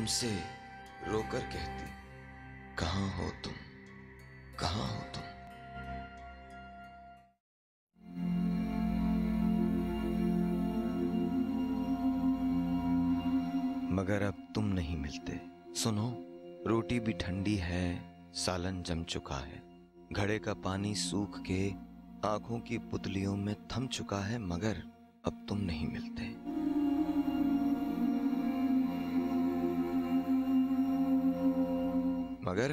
तुमसे रोकर कहती, कहाँ हो तुम, कहाँ हो तुम। मगर अब तुम नहीं मिलते। सुनो, रोटी भी ठंडी है, सालन जम चुका है, घड़े का पानी सूख के आंखों की पुतलियों में थम चुका है, मगर अब तुम नहीं मिलते। मगर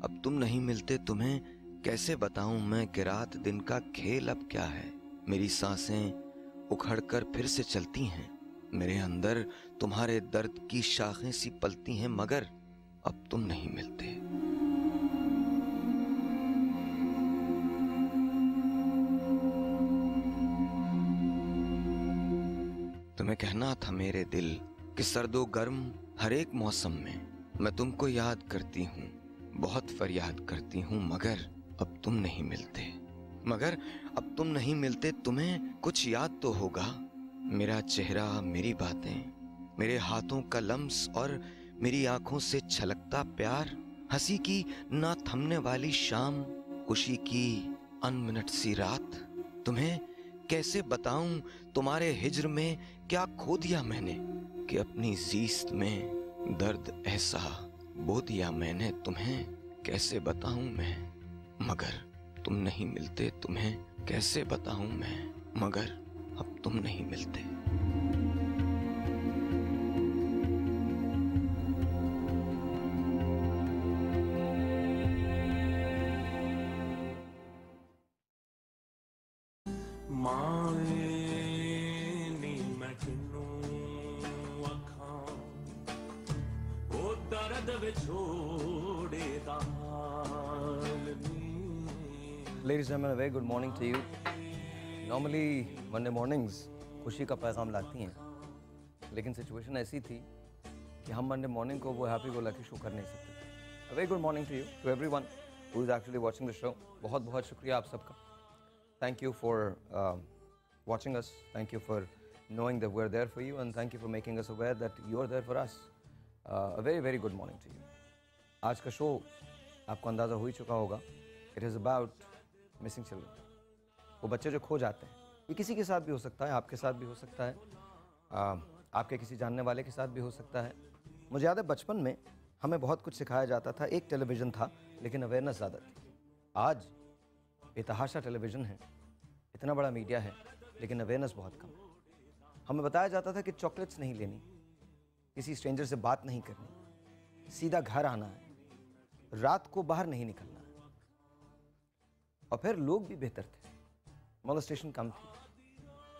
अब तुम नहीं मिलते, तुम्हें कैसे बताऊं मैं कि रात दिन का खेल अब क्या है। मेरी सांसें उखड़कर फिर से चलती हैं, मेरे अंदर तुम्हारे दर्द की शाखें सी पलती हैं, मगर अब तुम नहीं मिलते। तुम्हें कहना था मेरे दिल कि सर्दो गर्म हर एक मौसम में मैं तुमको याद करती हूँ, बहुत फरियाद करती हूँ, मगर अब तुम नहीं मिलते। मगर अब तुम नहीं मिलते, तुम्हें कुछ याद तो होगा, मेरा चेहरा, मेरी बातें, मेरे हाथों का लम्स और मेरी आंखों से छलकता प्यार, हंसी की ना थमने वाली शाम, खुशी की अनमिनट सी रात। तुम्हें कैसे बताऊं तुम्हारे हिज्र में क्या खो दिया मैंने, कि अपनी जीस्त में दर्द ऐसा बो दिया मैंने। तुम्हें कैसे बताऊं मैं, मगर तुम नहीं मिलते। तुम्हें कैसे बताऊं मैं, मगर अब तुम नहीं मिलते। Ladies and gentlemen, a very good morning to you. Normally Monday mornings खुशी का पैगाम लाती हैं, लेकिन सिचुएशन ऐसी थी कि हम मंडे मॉर्निंग को वो हैप्पी गो लकी शो कर नहीं सकते थे। A very good morning to you, to everyone who is actually watching the show. बहुत बहुत शुक्रिया आप सबका. Thank you for watching us. Thank you for knowing that we're there for you, and thank you for making us aware that you're there for us. A very very good morning to you. आज का show आपको अंदाज़ा हो ही चुका होगा. It is about missing children, वो बच्चे जो खो जाते हैं. ये किसी के साथ भी हो सकता है, आपके साथ भी हो सकता है, आपके किसी जानने वाले के साथ भी हो सकता है. मुझे याद है बचपन में हमें बहुत कुछ सिखाया जाता था. एक टेलीविज़न था लेकिन अवेयरनेस ज़्यादा थी. आज बेतहाशा टेलीविज़न है, इतना बड़ा मीडिया है, लेकिन अवेयरनेस बहुत कम है. हमें बताया जाता था कि चॉकलेट्स नहीं लेनी, किसी स्ट्रेंजर से बात नहीं करनी, सीधा घर आना है, रात को बाहर नहीं निकलना है. और फिर लोग भी बेहतर थे, मोलेस्टेशन कम थी,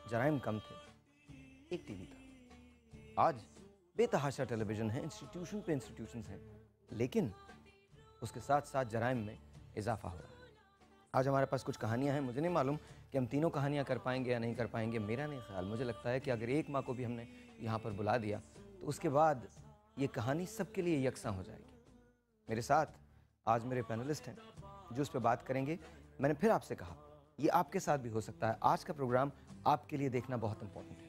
जराइम कम थे, एक टीवी था. आज बेतहाशा टेलीविज़न है, इंस्टीट्यूशन पे इंस्टीट्यूशंस हैं, लेकिन उसके साथ साथ जराइम में इजाफा हो रहा है. आज हमारे पास कुछ कहानियां हैं. मुझे नहीं मालूम कि हम तीनों कहानियां कर पाएंगे या नहीं कर पाएंगे. मेरा नहीं ख्याल, मुझे लगता है कि अगर एक माँ को भी हमने यहाँ पर बुला दिया तो उसके बाद ये कहानी सबके लिए यकसां हो जाएगी. मेरे साथ आज मेरे पैनलिस्ट हैं जो उस पर बात करेंगे. मैंने फिर आपसे कहा, ये आपके साथ भी हो सकता है. आज का प्रोग्राम आपके लिए देखना बहुत इंपॉर्टेंट है.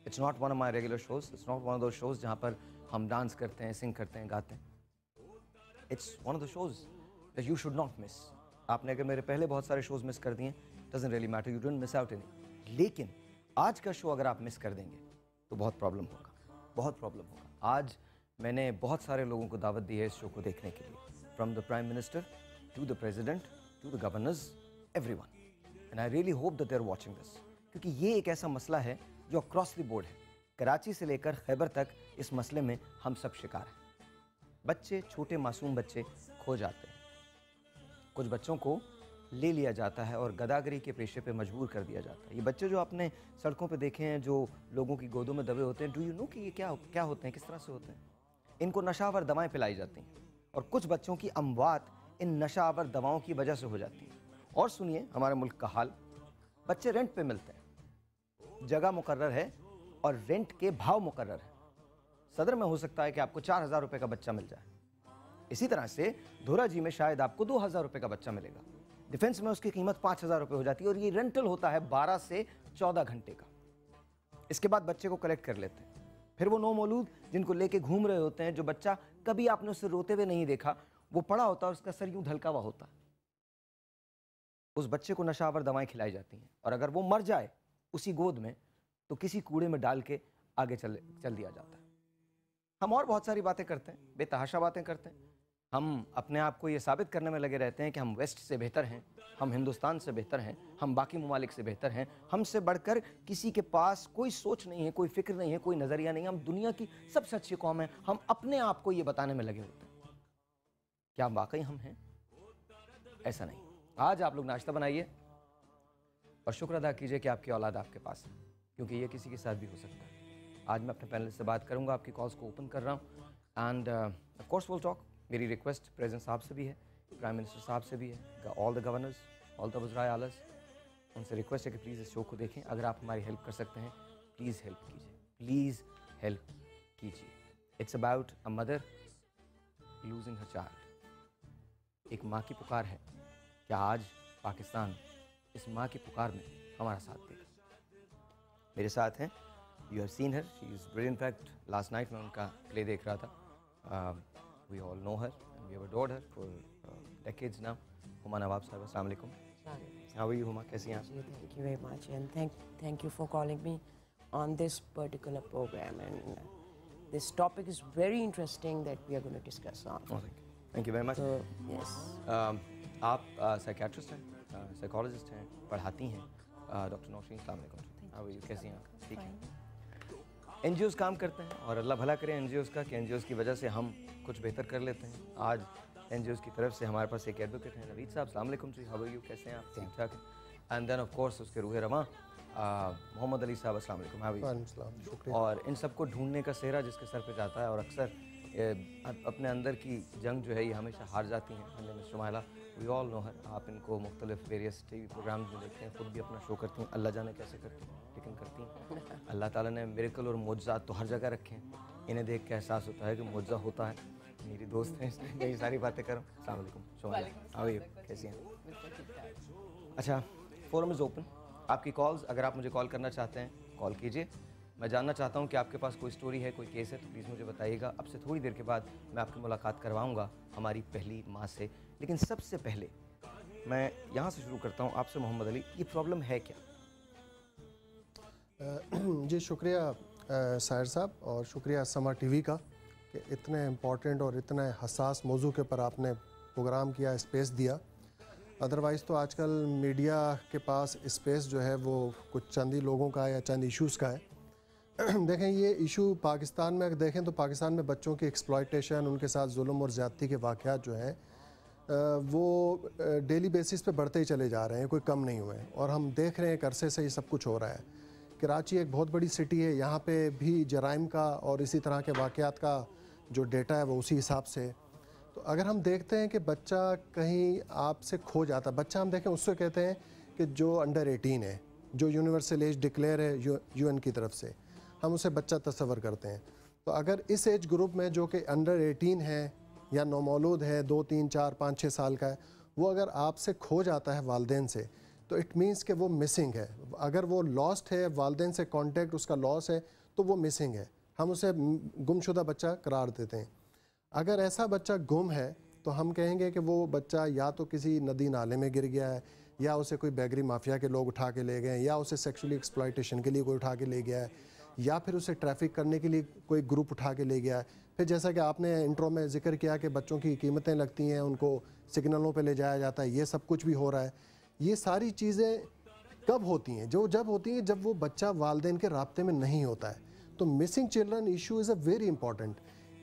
It's not one of my regular shows, it's not one of दो शोज जहाँ पर हम डांस करते हैं, सिंग करते हैं, गाते हैं. It's one of the shows that you should not miss. आपने अगर मेरे पहले बहुत सारे शोज मिस कर दिए, doesn't really matter, you don't miss out any. लेकिन आज का शो अगर आप मिस कर देंगे तो बहुत प्रॉब्लम होगा, बहुत प्रॉब्लम होगा. आज मैंने बहुत सारे लोगों को दावत दी है इस शो को देखने के लिए, from the prime minister to the president to the governors, everyone, and I really hope that they're watching this, क्योंकि ये एक ऐसा मसला है जो across the board है. कराची से लेकर खैबर तक इस मसले में हम सब शिकार हैं. बच्चे, छोटे मासूम बच्चे खो जाते हैं. कुछ बच्चों को ले लिया जाता है और गदागरी के पेशे पे मजबूर कर दिया जाता है. ये बच्चे जो आपने सड़कों पे देखे हैं, जो लोगों की गोदों में दबे होते हैं, डू यू नो कि ये क्या होते हैं, किस तरह से होते हैं? इनको नशावर दवाएं पिलाई जाती हैं और कुछ बच्चों की अमवात इन नशावर दवाओं की वजह से हो जाती है. और सुनिए हमारे मुल्क का हाल, बच्चे रेंट पे मिलते हैं, जगह मुकर्रर है और रेंट के भाव मुकर्रर है. सदर में हो सकता है कि आपको 4,000 रुपये का बच्चा मिल जाए. इसी तरह से धोरा जी में शायद आपको 2,000 रुपये का बच्चा मिलेगा. डिफेंस में उसकी कीमत 5,000 रुपये हो जाती है और ये रेंटल होता है 12 से 14 घंटे का. इसके बाद बच्चे को कलेक्ट कर लेते हैं. फिर वो नौ मौलूद जिनको लेके घूम रहे होते हैं, जो बच्चा कभी आपने उससे रोते हुए नहीं देखा, वो पड़ा होता है, उसका सर यूं ढलका हुआ होता है, उस बच्चे को नशावर दवाएं खिलाई जाती हैं, और अगर वो मर जाए उसी गोद में तो किसी कूड़े में डाल के आगे चल दिया जाता है। हम और बहुत सारी बातें करते हैं, बेतहाशा बातें करते हैं। हम अपने आप को ये साबित करने में लगे रहते हैं कि हम वेस्ट से बेहतर हैं, हम हिंदुस्तान से बेहतर हैं, हम बाकी ममालिक से बेहतर हैं, हमसे बढ़कर किसी के पास कोई सोच नहीं है, कोई फिक्र नहीं है, कोई नज़रिया नहीं है, हम दुनिया की सबसे अच्छी कौम है। हम अपने आप को ये बताने में लगे होते हैं। क्या वाकई हम हैं? ऐसा नहीं। आज आप लोग नाश्ता बनाइए और शुक्र अदा कीजिए कि आपकी औलाद आपके पास है, क्योंकि ये किसी के साथ भी हो सकता है। आज मैं अपने पैनलिस्ट से बात करूंगा, आपकी कॉल्स को ओपन कर रहा हूँ, and of course will talk. मेरी रिक्वेस्ट प्रेसिडेंट साहब से भी है, प्राइम मिनिस्टर साहब से भी है, all the governors, all the वज़राए आला, उनसे रिक्वेस्ट है कि प्लीज़ इस शो को देखें। अगर आप हमारी हेल्प कर सकते हैं, प्लीज़ हेल्प कीजिए, प्लीज़ हेल्प कीजिए। It's about a mother losing her child. एक माँ की पुकार है। क्या आज पाकिस्तान इस माँ की पुकार में हमारा साथ देगा? मेरे साथ हैं, you have seen her, she is brilliant. Fact last night मैं उनका प्ले देख रहा था। We all know her, we have adored her for decades now. Huma Nawab साहब, अस्सलाम वालेकुम। हाउ आर यू हुमा, कैसी हैं आप? Thank you very much, and thank you for calling me on this particular program. And this topic is very interesting that we are going to discuss on. Thank you very much. So yes, आप psychiatrist हैं, psychologist हैं, पढ़ाती हैं। Doctor Nausheen, अस्सलाम वालेकुम। How are you, कैसी हैं आप? ठीक है। एनजीओज़ काम करते हैं और अल्लाह भला करे एनजीओज़ का, कि एनजीओज़ की वजह से हम कुछ बेहतर कर लेते हैं। आज एनजीओज़ की तरफ से हमारे पास एक एडवोकेट हैं, नवीद साहब। अस्सलाम वालेकुम जी, हाउ आर यू, कैसे हैं आप? ठीक ठाक हैं। एंड देन ऑफ कोर्स उसके रूह रवां मोहम्मद अली साहब, अस्सलाम वालेकुम, हाउ आर यू? और इन सबको ढूंढने का सेहरा जिसके सर पे जाता है, और अक्सर अपने अंदर की जंग जो है ये हमेशा हार जाती हैं। हमने मिस्टर माहिला, वी ऑल नो हर। आप इनको मुख्तलिफ वेरियस टीवी प्रोग्राम्स में देखते हैं, खुद भी अपना शो करती हैं, अल्लाह जाने कैसे करती हैं, लेकिन करती हैं। अल्लाह ताला ने मिरेकल और मोज़ात तो हर जगह रखे हैं। इन्हें देख के एहसास होता है कि मोज़ा होता है। मेरी दोस्त हैं, इसलिए मैं ये सारी बातें करूँ। अस्सलाम वालेकुम शोमाला, हाउ आर यू, कैसी हैं? अच्छा, फोरम इज़ ओपन। आपकी कॉल्स, अगर आप मुझे कॉल करना चाहते हैं कॉल कीजिए। मैं जानना चाहता हूं कि आपके पास कोई स्टोरी है, कोई केस है, तो प्लीज़ मुझे बताइएगा। अब से थोड़ी देर के बाद मैं आपकी मुलाकात करवाऊंगा हमारी पहली माँ से। लेकिन सबसे पहले मैं यहाँ से शुरू करता हूँ आपसे, मोहम्मद अली, ये प्रॉब्लम है क्या? जी शुक्रिया साहिर साहब, और शुक्रिया समा टीवी का कि इतने इम्पोर्टेंट और इतने हसास मौजू के पर आपने प्रोग्राम किया, स्पेस दिया। अदरवाइज़ तो आजकल मीडिया के पास स्पेस जो है वो कुछ चंद ही लोगों का या चंद इश्यूज़ का है। देखें, ये इशू पाकिस्तान में अगर देखें तो पाकिस्तान में बच्चों की एक्सप्लॉयटेशन, उनके साथ जुल्म और ज़्यादती के वाक़यात जो हैं वो डेली बेसिस पे बढ़ते ही चले जा रहे हैं, कोई कम नहीं हुए। और हम देख रहे हैं एक अरसे से ये सब कुछ हो रहा है। कराची एक बहुत बड़ी सिटी है, यहाँ पे भी जराइम का और इसी तरह के वाक़यात का जो डेटा है वो उसी हिसाब से। तो अगर हम देखते हैं कि बच्चा कहीं आपसे खो जाता, बच्चा हम देखें उससे कहते हैं कि जो अंडर 18 है, जो यूनिवर्सल एज डिक्लेयर है यूएन की तरफ से, हम उसे बच्चा तस्वर करते हैं। तो अगर इस एज ग्रुप में जो कि अंडर 18 है या नौमौलूद है, 2, 3, 4, 5, 6 साल का है, वो अगर आपसे खो जाता है वालदेन से, तो इट मीन्स कि वो मिसिंग है। अगर वो लॉस्ट है, वालदेन से कांटेक्ट उसका लॉस है, तो वो मिसिंग है, हम उसे गुमशुदा बच्चा करार देते हैं। अगर ऐसा बच्चा गुम है तो हम कहेंगे कि वो बच्चा या तो किसी नदी नाले में गिर गया है, या उसे कोई बैगरी माफिया के लोग उठा के ले गए, या उसे सेक्सुअली एक्सप्लॉयटेशन के लिए कोई उठा के ले गया है, या फिर उसे ट्रैफिक करने के लिए कोई ग्रुप उठा के ले गया है। फिर जैसा कि आपने इंट्रो में जिक्र किया कि बच्चों की कीमतें लगती हैं, उनको सिग्नलों पे ले जाया जाता है, ये सब कुछ भी हो रहा है। ये सारी चीज़ें कब होती हैं? जब होती हैं जब वो बच्चा वालदेन के राब्ते में नहीं होता है। तो missing children issue is a very important.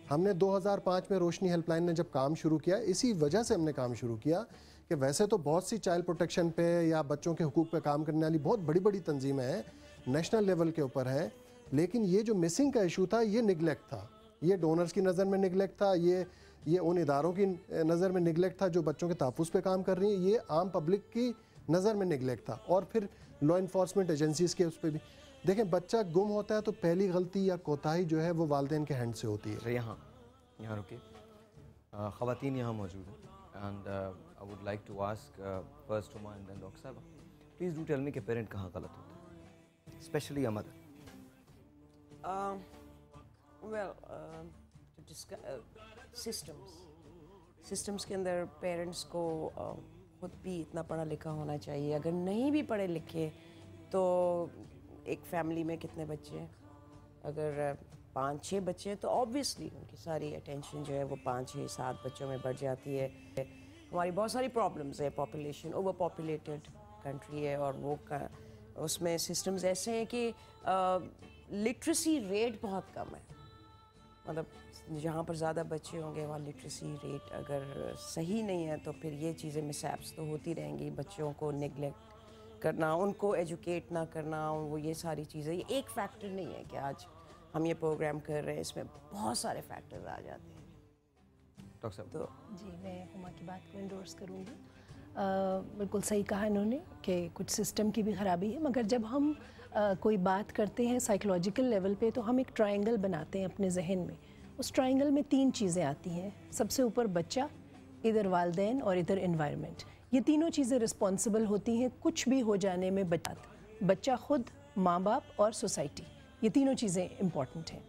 हमने 2005 में रोशनी हेल्पलाइन ने जब काम शुरू किया, इसी वजह से हमने काम शुरू किया कि वैसे तो बहुत सी चाइल्ड प्रोटेक्शन पे या बच्चों के हुकूक पे काम करने वाली बहुत बड़ी बड़ी तंजीमें हैं, नेशनल लेवल के ऊपर हैं, लेकिन ये जो मिसिंग का इशू था ये निगलेक्ट था। ये डोनर्स की नज़र में निगलेक्ट था, ये उन इदारों की नज़र में निगलेक्ट था जो बच्चों के तहफ़्फ़ुज़ पे काम कर रही हैं, ये आम पब्लिक की नज़र में निगलेक्ट था, और फिर लॉ इन्फोर्समेंट एजेंसीज़ के उस पर भी। देखें, बच्चा गुम होता है तो पहली गलती या कोताही जो है वो वालिदैन के हैंड से होती है। यहाँ रुके, ख़वातीन यहाँ मौजूद हैं, and I would like to ask first Huma and then doctor साहब, प्लीज़ डू टेल मी कि पेरेंट कहाँ गलत होता है, specially a mother. Well, to discuss systems के अंदर पेरेंट्स को खुद भी इतना पढ़ा लिखा होना चाहिए. अगर नहीं भी पढ़े लिखे तो एक फैमिली में कितने बच्चे हैं? अगर 5-6 बच्चे हैं तो ऑब्वियसली उनकी सारी अटेंशन जो है वो 5-6-7 बच्चों में बढ़ जाती है. हमारी बहुत सारी प्रॉब्लम्स है. पॉपुलेशन ओवर पॉपुलेटेड कंट्री है और वो उसमें सिस्टम्स ऐसे हैं कि लिटरेसी रेट बहुत कम है. मतलब जहाँ पर ज़्यादा बच्चे होंगे वहाँ लिटरेसी रेट अगर सही नहीं है तो फिर ये चीज़ें मिसहैप्स तो होती रहेंगी. बच्चों को नेगलेक्ट करना, उनको एजुकेट ना करना, वो ये सारी चीज़ें, ये एक फैक्टर नहीं है कि आज हम ये प्रोग्राम कर रहे हैं. इसमें बहुत सारे फैक्टर्स आ जाते हैं. डॉक्टर साहब तो जी, मैं हुमा की बात को इंडोर्स करूँगी. बिल्कुल सही कहा इन्होंने कि कुछ सिस्टम की भी ख़राबी है, मगर जब हम कोई बात करते हैं साइकोलॉजिकल लेवल पे तो हम एक ट्रायंगल बनाते हैं अपने जहन में. उस ट्रायंगल में 3 चीज़ें आती हैं. सबसे ऊपर बच्चा, इधर वालिदैन और इधर एनवायरनमेंट. ये तीनों चीज़ें रिस्पॉन्सिबल होती हैं कुछ भी हो जाने में. बच्चा खुद, माँ बाप और सोसाइटी, ये तीनों चीज़ें इम्पॉर्टेंट हैं.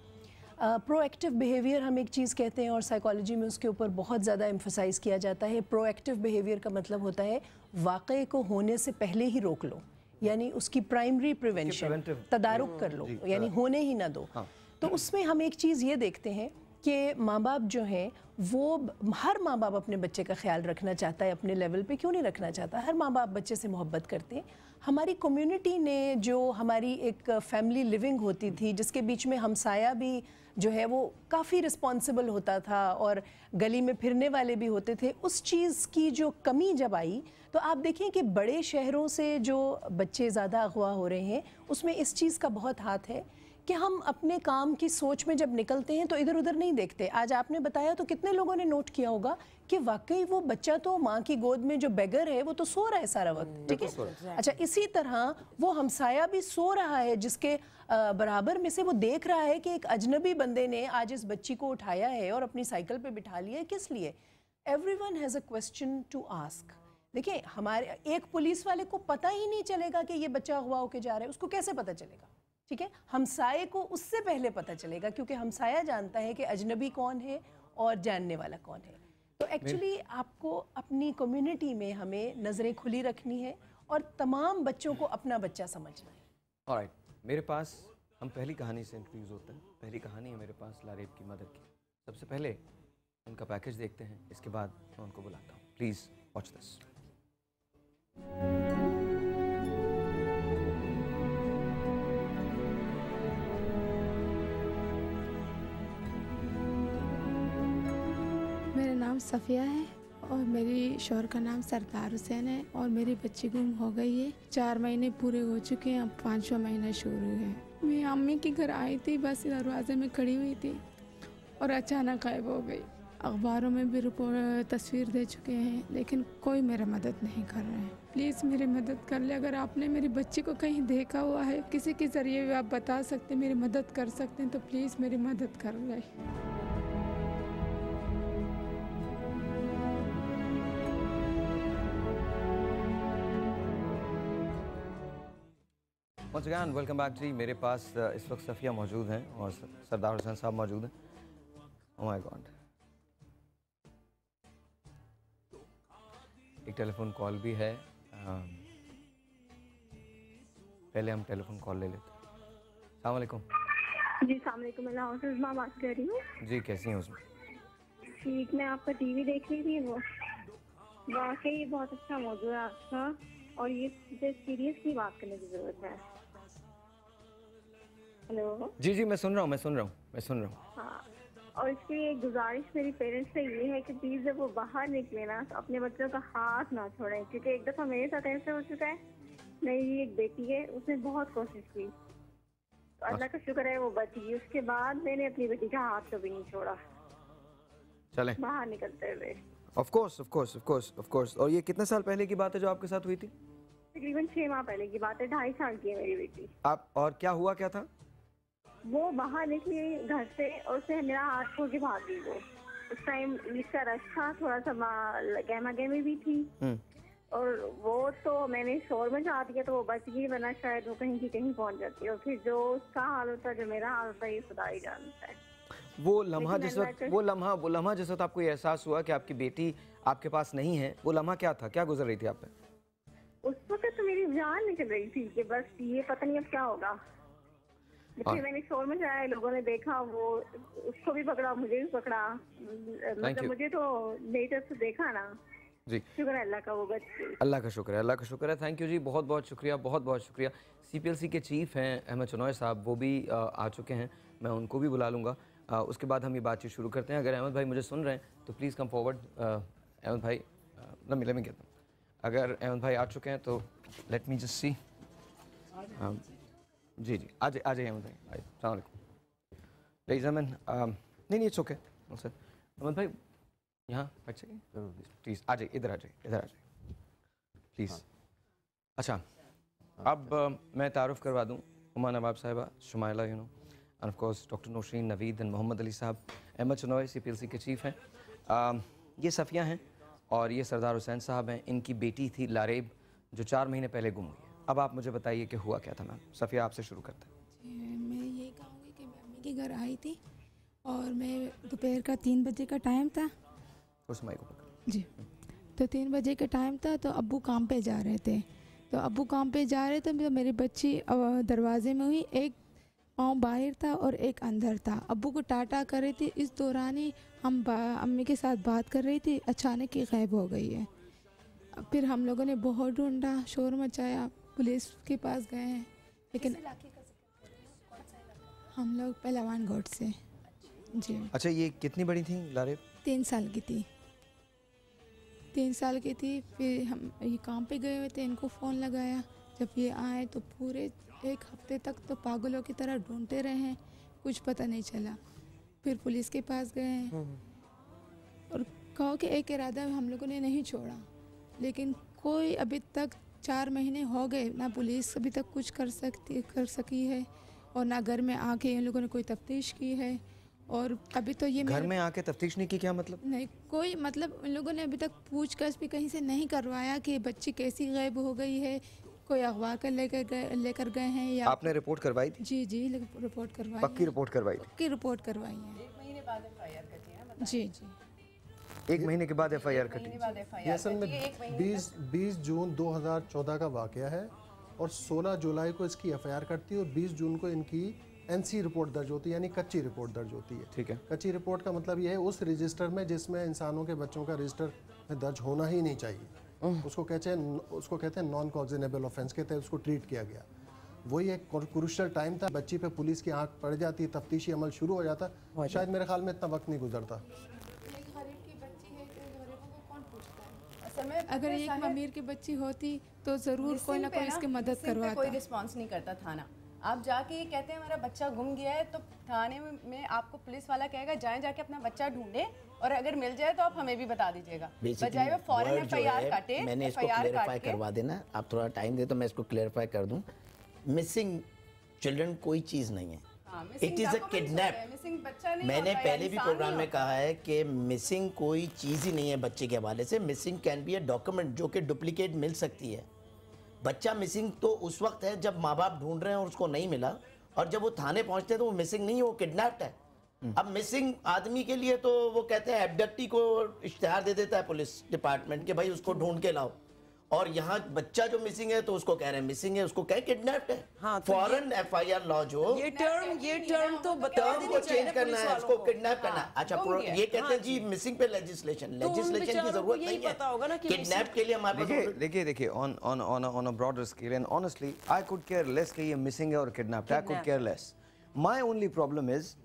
प्रोएक्टिव बिहेवियर हम एक चीज़ कहते हैं और साइकोलॉजी में उसके ऊपर बहुत ज़्यादा एम्फसाइज़ किया जाता है. प्रोएक्टिव बिहेवियर का मतलब होता है वाक़े को होने से पहले ही रोक लो, यानी उसकी प्राइमरी प्रिवेंशन, तदारुक कर लो, यानी होने ही ना दो. हाँ. तो उसमें हम एक चीज़ ये देखते हैं कि माँ बाप जो हैं वो, हर माँ बाप अपने बच्चे का ख्याल रखना चाहता है अपने लेवल पे. क्यों नहीं रखना चाहता? हर माँ बाप बच्चे से मोहब्बत करते हैं. हमारी कम्युनिटी ने जो हमारी एक फैमिली लिविंग होती थी जिसके बीच में हमसाया भी जो है वो काफ़ी रिस्पॉन्सिबल होता था और गली में फिरने वाले भी होते थे, उस चीज़ की जो कमी जब आई तो आप देखें कि बड़े शहरों से जो बच्चे ज़्यादा अगवा हो रहे हैं उसमें इस चीज़ का बहुत हाथ है कि हम अपने काम की सोच में जब निकलते हैं तो इधर उधर नहीं देखते. आज आपने बताया तो कितने लोगों ने नोट किया होगा कि वाकई वो बच्चा तो माँ की गोद में जो बेगर है वो तो सो रहा है सारा वक्त. ठीक है. अच्छा, इसी तरह वो हमसाया भी सो रहा है जिसके बराबर में से वो देख रहा है कि एक अजनबी बंदे ने आज इस बच्ची को उठाया है और अपनी साइकिल पे बिठा लिया है. किस लिए? Everyone has a question to ask. देखिए, हमारे एक पुलिस वाले को पता ही नहीं चलेगा कि ये बच्चा अगवा होके जा रहा है. उसको कैसे पता चलेगा? ठीक है. हमसाये को उससे पहले पता चलेगा क्योंकि हमसाया जानता है कि अजनबी कौन है और जानने वाला कौन है. तो एक्चुअली आपको अपनी कम्युनिटी में हमें नज़रें खुली रखनी है और तमाम बच्चों को अपना बच्चा समझना है. ऑलराइट, मेरे पास हम पहली कहानी से इंट्रोड्यूस होते हैं. पहली कहानी है मेरे पास लारेब की मदर की. सबसे पहले उनका पैकेज देखते हैं, इसके बाद मैं उनको बुलाता हूँ. Please watch this. मेरा नाम सफ़िया है और मेरी शौहर का नाम सरदार हुसैन है और मेरी बच्ची गुम हो गई है. 4 महीने पूरे हो चुके हैं, अब 5वां महीना शुरू है. मैं अम्मी के घर आई थी, बस दरवाजे में खड़ी हुई थी और अचानक गायब हो गई. अखबारों में भी रिपोर्ट तस्वीर दे चुके हैं लेकिन कोई मेरा मदद नहीं कर रहा है. प्लीज़ मेरी मदद कर ले. अगर आपने मेरी बच्ची को कहीं देखा हुआ है, किसी के ज़रिए भी आप बता सकते, मेरी मदद कर सकते हैं तो प्लीज़ मेरी मदद कर ले. Once again, welcome back जी. मेरे पास इस वक्त सफ़िया मौजूद हैं और सरदार हुसैन साहब मौजूद हैं. Oh my God. एक टेलीफोन कॉल भी है. पहले हम टेलीफोन कॉल ले लेते हैं. अस्सलाम वालेकुम. जी अस्सलाम वालेकुम. मैं लाहौर से उस्मा बात कर रही हूँ. जी, कैसी हैं उसमें? ठीक. मैं आपका टीवी देख रही थी, वो वाकई बहुत अच्छा मौजूद है आपका और ये सीरियसली बात करने की ज़रूरत है. हेलो. जी जी, मैं सुन रहा हूँ. हाँ, और इसकी एक गुजारिश मेरी पेरेंट्स से ये है कि प्लीज़ जब वो बाहर निकले ना तो अपने बच्चों का हाथ ना छोड़ें, क्योंकि एक दफ़ा मेरे साथ ऐसे हो चुका है. मेरी एक बेटी है, उसने बहुत कोशिश की तो अल्लाह का शुक्र है वो बच गई. उसके बाद मैंने अपनी बेटी का हाथ कभी नहीं छोड़ा. चलें बाहर निकलते हुए. Of course. और ये कितने साल पहले की बात है जो आपके साथ हुई थी? तकरीबन 6 माह पहले की बात है. 2.5 साल की है मेरी बेटी. आप, और क्या हुआ, क्या था? वो बाहर निकली घर से और उसने मेरा हाथ छोड़ के भाग गई. वो उस टाइम इसका रश था, थोड़ा सा गहमा गहमी भी थी और वो तो मैंने शोर मचा दिया तो वो बच गई, वरना शायद वो कहीं की कहीं पहुंच जाती. और फिर जो उसका हाल होता है, जो मेरा हाल होता है, ये खुदा ही जानता है. वो लम्हा लेकिन जिस वक्त वो लम्हा जिस वक्त आपको ये एहसास हुआ कि आपकी बेटी आपके पास नहीं है, वो लम्हा क्या था, क्या गुजर रही थी आप पे? उस वक्त तो मेरी जान निकल रही थी कि बस ये पता नहीं अब क्या होगा। फिर मैंने शोर मचाया, लोगों ने देखा, वो उसको भी पकड़ा, मुझे भी पकड़ा, मतलब मुझे तो नेचर से देखा ना जी। शुक्र है अल्लाह का, वो बच अल्लाह का शुक्र है, अल्लाह का शुक्र है। थैंक यू जी, बहुत बहुत शुक्रिया, बहुत बहुत शुक्रिया। CPLC के चीफ हैं अहमद चनोय साहब, वो भी आ चुके हैं, मैं उनको भी बुला लूँगा। उसके बाद हम ये बातचीत शुरू करते हैं। अगर अहमद भाई मुझे सुन रहे हैं तो प्लीज़ कम फॉरवर्ड। अहमद भाई ना मिले में कहता हूँ, अगर अहमद भाई आ चुके हैं तो लेट मी जस्ट सी। जी जी, आ जाइए अहमद भाई, अस्सलाम वालेकुम। नहीं इट्स ओके सर। अहमद भाई यहाँ बैठ सकें प्लीज़, आ जाइए, इधर आ जाइए प्लीज़। अच्छा, अब मैं तारुफ़ करवा दूँ, हुमा नवाब साहिबा, Shumaila and of course doctor Nausheen, Naveed and Mohammad Ali साहब। अहमद चनोय CPLC के चीफ हैं। ये सफ़िया हैं और ये सरदार हुसैन साहब हैं। इनकी बेटी थी लारेब, जो 4 महीने पहले गुम हुई है। अब आप मुझे बताइए कि हुआ क्या था मैम। सफ़िया आपसे शुरू करते हैं। मैं यही कहूँगी कि मैं अम्मी के घर आई थी और मैं दोपहर का 3 बजे का टाइम था। उस माइक को पकड़। जी, तो 3 बजे का टाइम था, तो अब्बू काम पे जा रहे थे। तो अब्बू काम पे जा रहे थे, तो मेरी बच्ची दरवाजे में हुई, एक पाँव बाहर था और एक अंदर था। अब्बू को टाटा कर रही थी, इस दौरान ही हम अम्मी के साथ बात कर रही थी, अचानक ही गायब हो गई है। फिर हम लोगों ने बहुत ढूंढा, शोर मचाया, पुलिस के पास गए हैं, लेकिन हम लोग पहलवान घाट से। जी। अच्छा, ये कितनी बड़ी थी लारेब? 3 साल की थी। 3 साल की थी। फिर हम ये काम पे गए हुए थे, इनको फ़ोन लगाया। जब ये आए तो पूरे 1 हफ्ते तक तो पागलों की तरह ढूंढते रहे हैं, कुछ पता नहीं चला। फिर पुलिस के पास गए हैं और कहो कि एक इरादा हम लोगों ने नहीं छोड़ा, लेकिन कोई अभी तक 4 महीने हो गए ना पुलिस अभी तक कुछ कर सकी है और ना घर में आके इन लोगों ने कोई तफ्तीश की है। और अभी तो ये घर में आके तफ्तीश नहीं की, क्या मतलब? नहीं, कोई मतलब इन लोगों ने अभी तक पूछताछ भी कहीं से नहीं करवाया कि बच्ची कैसी गायब हो गई है, कोई अगवा कर लेकर गए हैं या। आपने रिपोर्ट करवाई थी? जी जी, रिपोर्ट करवाई। पक्की रिपोर्ट करवाई थी? पक्की रिपोर्ट करवाई है। 1 महीने बाद FIR कटी है। जी जी, 1 महीने के बाद FIR कटी। ये असल में 20 जून 2014 का वाक़या है और 16 जुलाई को इसकी FIR कटती है और 20 जून को इनकी NC रिपोर्ट दर्ज होती है, यानी कच्ची रिपोर्ट दर्ज होती है। ठीक है। कच्ची रिपोर्ट का मतलब ये है उस रजिस्टर में जिसमें इंसानों के बच्चों का रजिस्टर में दर्ज होना ही नहीं चाहिए, उसको कहते हैं नॉन कॉग्निजेबल ऑफेंस के तहत उसको ट्रीट किया गया। वही एक क्रूशियल टाइम था, बच्ची पे पुलिस की आंख पड़ जाती, तफ्तीशी अमल शुरू हो जाता। शायद मेरे ख्याल में इतना वक्त नहीं गुजरता। अगर एक अमीर की बच्ची होती तो ज़रूर कोई ना कोई इसकी मदद करवाता। कोई रिस्पांस नहीं करता थाना। आप जाके ये कहते हैं हमारा बच्चा गुम गया है, तो थाने में आपको पुलिस वाला कहेगा जाके अपना बच्चा ढूंढे और अगर मिल जाए तो आप हमें भी बता दीजिएगा, बजाय वो फौरन FIR काटे। मैंने इसको क्लेरिफाई करवा देना, आप थोड़ा टाइम दे तो मैं इसको क्लेरिफाई कर दूं। मिसिंग चिल्ड्रन कोई चीज़ नहीं है, इट इज़ अ किडनैप। मैंने पहले भी प्रोग्राम में कहा है कि मिसिंग कोई चीज़ ही नहीं है बच्चे के हवाले से। Missing can be a document जो कि डुप्लीकेट मिल सकती है। बच्चा मिसिंग तो उस वक्त है जब माँ बाप ढूंढ रहे हैं और उसको नहीं मिला, और जब वो थाने पहुंचते हैं तो वो मिसिंग नहीं है, वो किडनैप्ड है। अब मिसिंग आदमी के लिए तो वो कहते हैं एब्डक्टी को इश्तिहार दे देता है पुलिस डिपार्टमेंट के भाई उसको ढूंढ के लाओ, और यहाँ बच्चा जो मिसिंग है तो उसको कह रहे हैं मिसिंग है, उसको कह किडनैप्ड है। हाँ, तो फॉरेन FIR लॉ जो ये टर्म तो बता टर्म को चेंज करना है, उसको किडनैप करना है। अच्छा, ये कहते हैं जी मिसिंग पे लेजिस्लेशन की जरूरत नहीं है, किडनैप के लिए हमारे पास। देखिए on a broader scale and honestly I could care less कि ये मिसिंग है और kidnapped, I could care less. My only problem is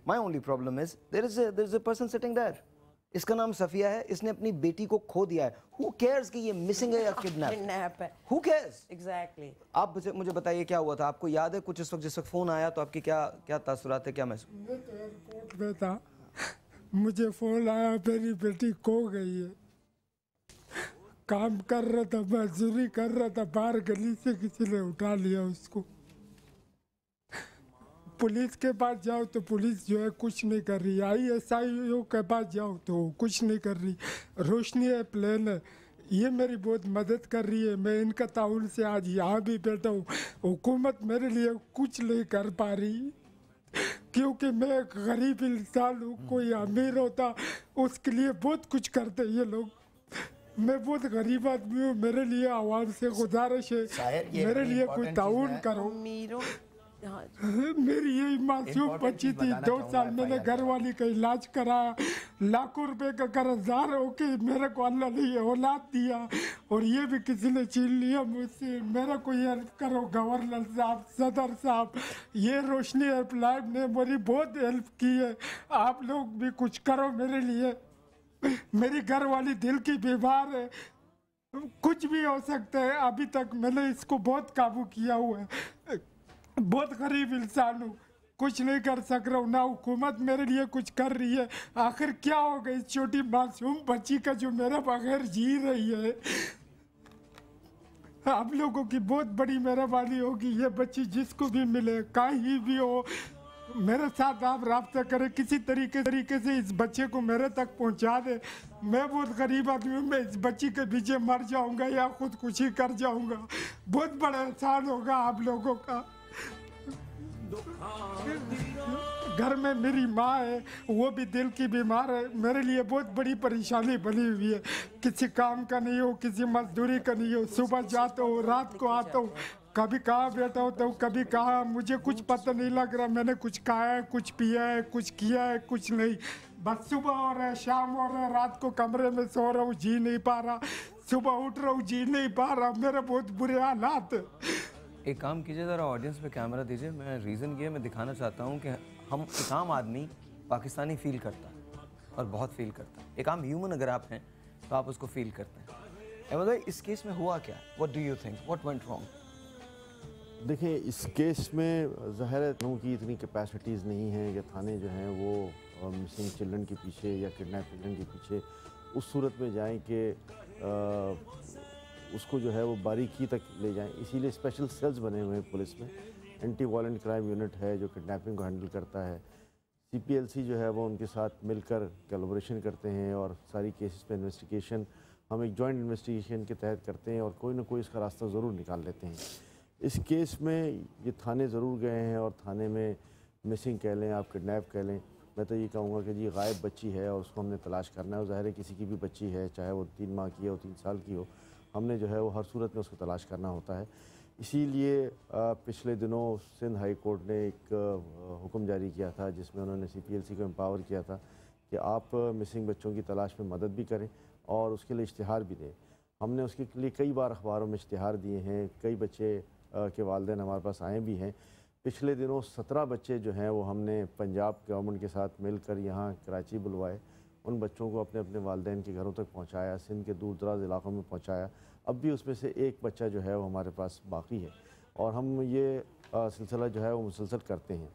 there is a person sitting there, इसका नाम सफिया है, इसने अपनी बेटी को खो दिया है। Who cares कि ये मिसिंग है या किडनैप है? Who cares? Exactly. आप मुझे बताइए क्या हुआ था, आपको याद है कुछ जिस वक्त फोन आया तो आपकी क्या तासुरात थे, क्या महसूस? मैं तो एयरपोर्ट में था, मुझे फोन आया मेरी बेटी खो गई है। काम कर रहा था, मजदूरी कर रहा था, बाहर गली से किसी ने उठा लिया उसको। पुलिस के पास जाओ तो पुलिस जो है कुछ नहीं कर रही, ISIO के पास जाओ तो कुछ नहीं कर रही। रोशनी है, प्लेन है, ये मेरी बहुत मदद कर रही है। मैं इनका ताउन से आज यहाँ भी बैठा हूँ। हुकूमत मेरे लिए कुछ नहीं कर पा रही। क्योंकि मैं एक गरीब इंसान हूँ, कोई अमीर होता उसके लिए बहुत कुछ करते ये लोग। मैं बहुत गरीब आदमी हूँ, मेरे लिए आवाम से गुजारिश है मेरे लिए कोई ताउन करो। मेरी यही मासूम बच्ची थी, 2 साल मैंने घर वाली का इलाज कराया, लाखों रुपए का कर्जदार होके मेरे को अल्लाह ने ये औलाद दिया और ये भी किसी ने छीन लिया मुझसे। मेरा कोई हेल्प करो गवर्नर साहब, सदर साहब, ये रोशनी हेल्पलाइन ने मेरी बहुत हेल्प की है, आप लोग भी कुछ करो मेरे लिए। मेरी घर वाली दिल की बीमार है, कुछ भी हो सकता है, अभी तक मैंने इसको बहुत काबू किया हुआ है। बहुत गरीब इंसान हूँ, कुछ नहीं कर सक रहा हूँ, ना हुकूमत मेरे लिए कुछ कर रही है। आखिर क्या होगा इस छोटी मासूम बच्ची का जो मेरे बगैर जी रही है। आप लोगों की बहुत बड़ी मेहरबानी होगी, ये बच्ची जिसको भी मिले कहीं भी हो मेरे साथ आप राब्ता करें, किसी तरीके से इस बच्चे को मेरे तक पहुंचा दे। मैं बहुत गरीब आदमी हूँ, मैं इस बच्ची के पीछे मर जाऊंगा या खुदकुशी कर जाऊंगा, बहुत बड़ा एहसान होगा आप लोगों का। घर में मेरी माँ है, वो भी दिल की बीमार है, मेरे लिए बहुत बड़ी परेशानी बनी हुई है। किसी काम का नहीं हो, किसी मजदूरी का नहीं हो, सुबह जाता हूँ रात को आता हूँ, कभी कहाँ बैठा होता हूँ कभी कहाँ, मुझे कुछ पता नहीं लग रहा मैंने कुछ खाया है, कुछ पिया है, कुछ किया है, कुछ नहीं। बस सुबह हो रहा है, शाम हो रहा है, रात को कमरे में सो रहा हूँ, जी नहीं पा रहा, सुबह उठ रहा हूँ, जी नहीं पा रहा, मेरे बहुत बुरे हालात। एक काम कीजिए, ज़रा ऑडियंस पे कैमरा दीजिए। मैं रीज़न ये मैं दिखाना चाहता हूँ कि हम एक आम आदमी पाकिस्तानी फ़ील करता है और बहुत फ़ील करता है। एक आम ह्यूमन अगर आप हैं तो आप उसको फ़ील करते हैं। अहमद भाई, इस केस में हुआ क्या? What do you think, what went wrong? देखिए, इस केस में ज़ाहिर है थानों की इतनी कैपेसिटीज़ नहीं हैं कि थाने जो हैं वो मिसिंग चिल्ड्रन के पीछे या किडनैप चिल्ड्रन के पीछे उस सूरत में जाएं कि उसको जो है वो बारीकी तक ले जाएं। इसीलिए स्पेशल सेल्स बने हुए हैं पुलिस में। एंटी वायलेंट क्राइम यूनिट है जो किडनैपिंग को हैंडल करता है। CPLC जो है वो उनके साथ मिलकर कोलैबोरेशन करते हैं और सारी केसेस पे इन्वेस्टिगेशन हम एक जॉइंट इन्वेस्टिगेशन के तहत करते हैं और कोई ना कोई इसका रास्ता ज़रूर निकाल लेते हैं। इस केस में ये थाने ज़रूर गए हैं और थाने में मिसिंग कह लें, आप किडनैप कह लें, मैं तो ये कहूँगा कि जी गायब बच्ची है और उसको हमने तलाश करना है। और ज़ाहिर है किसी की भी बच्ची है, चाहे वो 3 माह की हो, 3 साल की हो, हमने जो है वो हर सूरत में उसको तलाश करना होता है। इसीलिए पिछले दिनों सिंध हाई कोर्ट ने एक हुक्म जारी किया था जिसमें उन्होंने CPLC को एम्पावर किया था कि आप मिसिंग बच्चों की तलाश में मदद भी करें और उसके लिए इश्तिहार भी दें। हमने उसके लिए कई बार अखबारों में इश्तिहार दिए हैं, कई बच्चे के वालिदैन हमारे पास आए भी हैं। पिछले दिनों 17 बच्चे जो हैं वो हमने पंजाब गवर्नमेंट के साथ मिलकर यहाँ कराची बुलवाए, उन बच्चों को अपने अपने वालिदैन के घरों तक पहुँचाया, सिंध के दूर दराज इलाक़ों में पहुँचाया। अब भी उसमें से एक बच्चा जो है वो हमारे पास बाकी है और हम ये सिलसिला जो है वो मुसलसल करते हैं।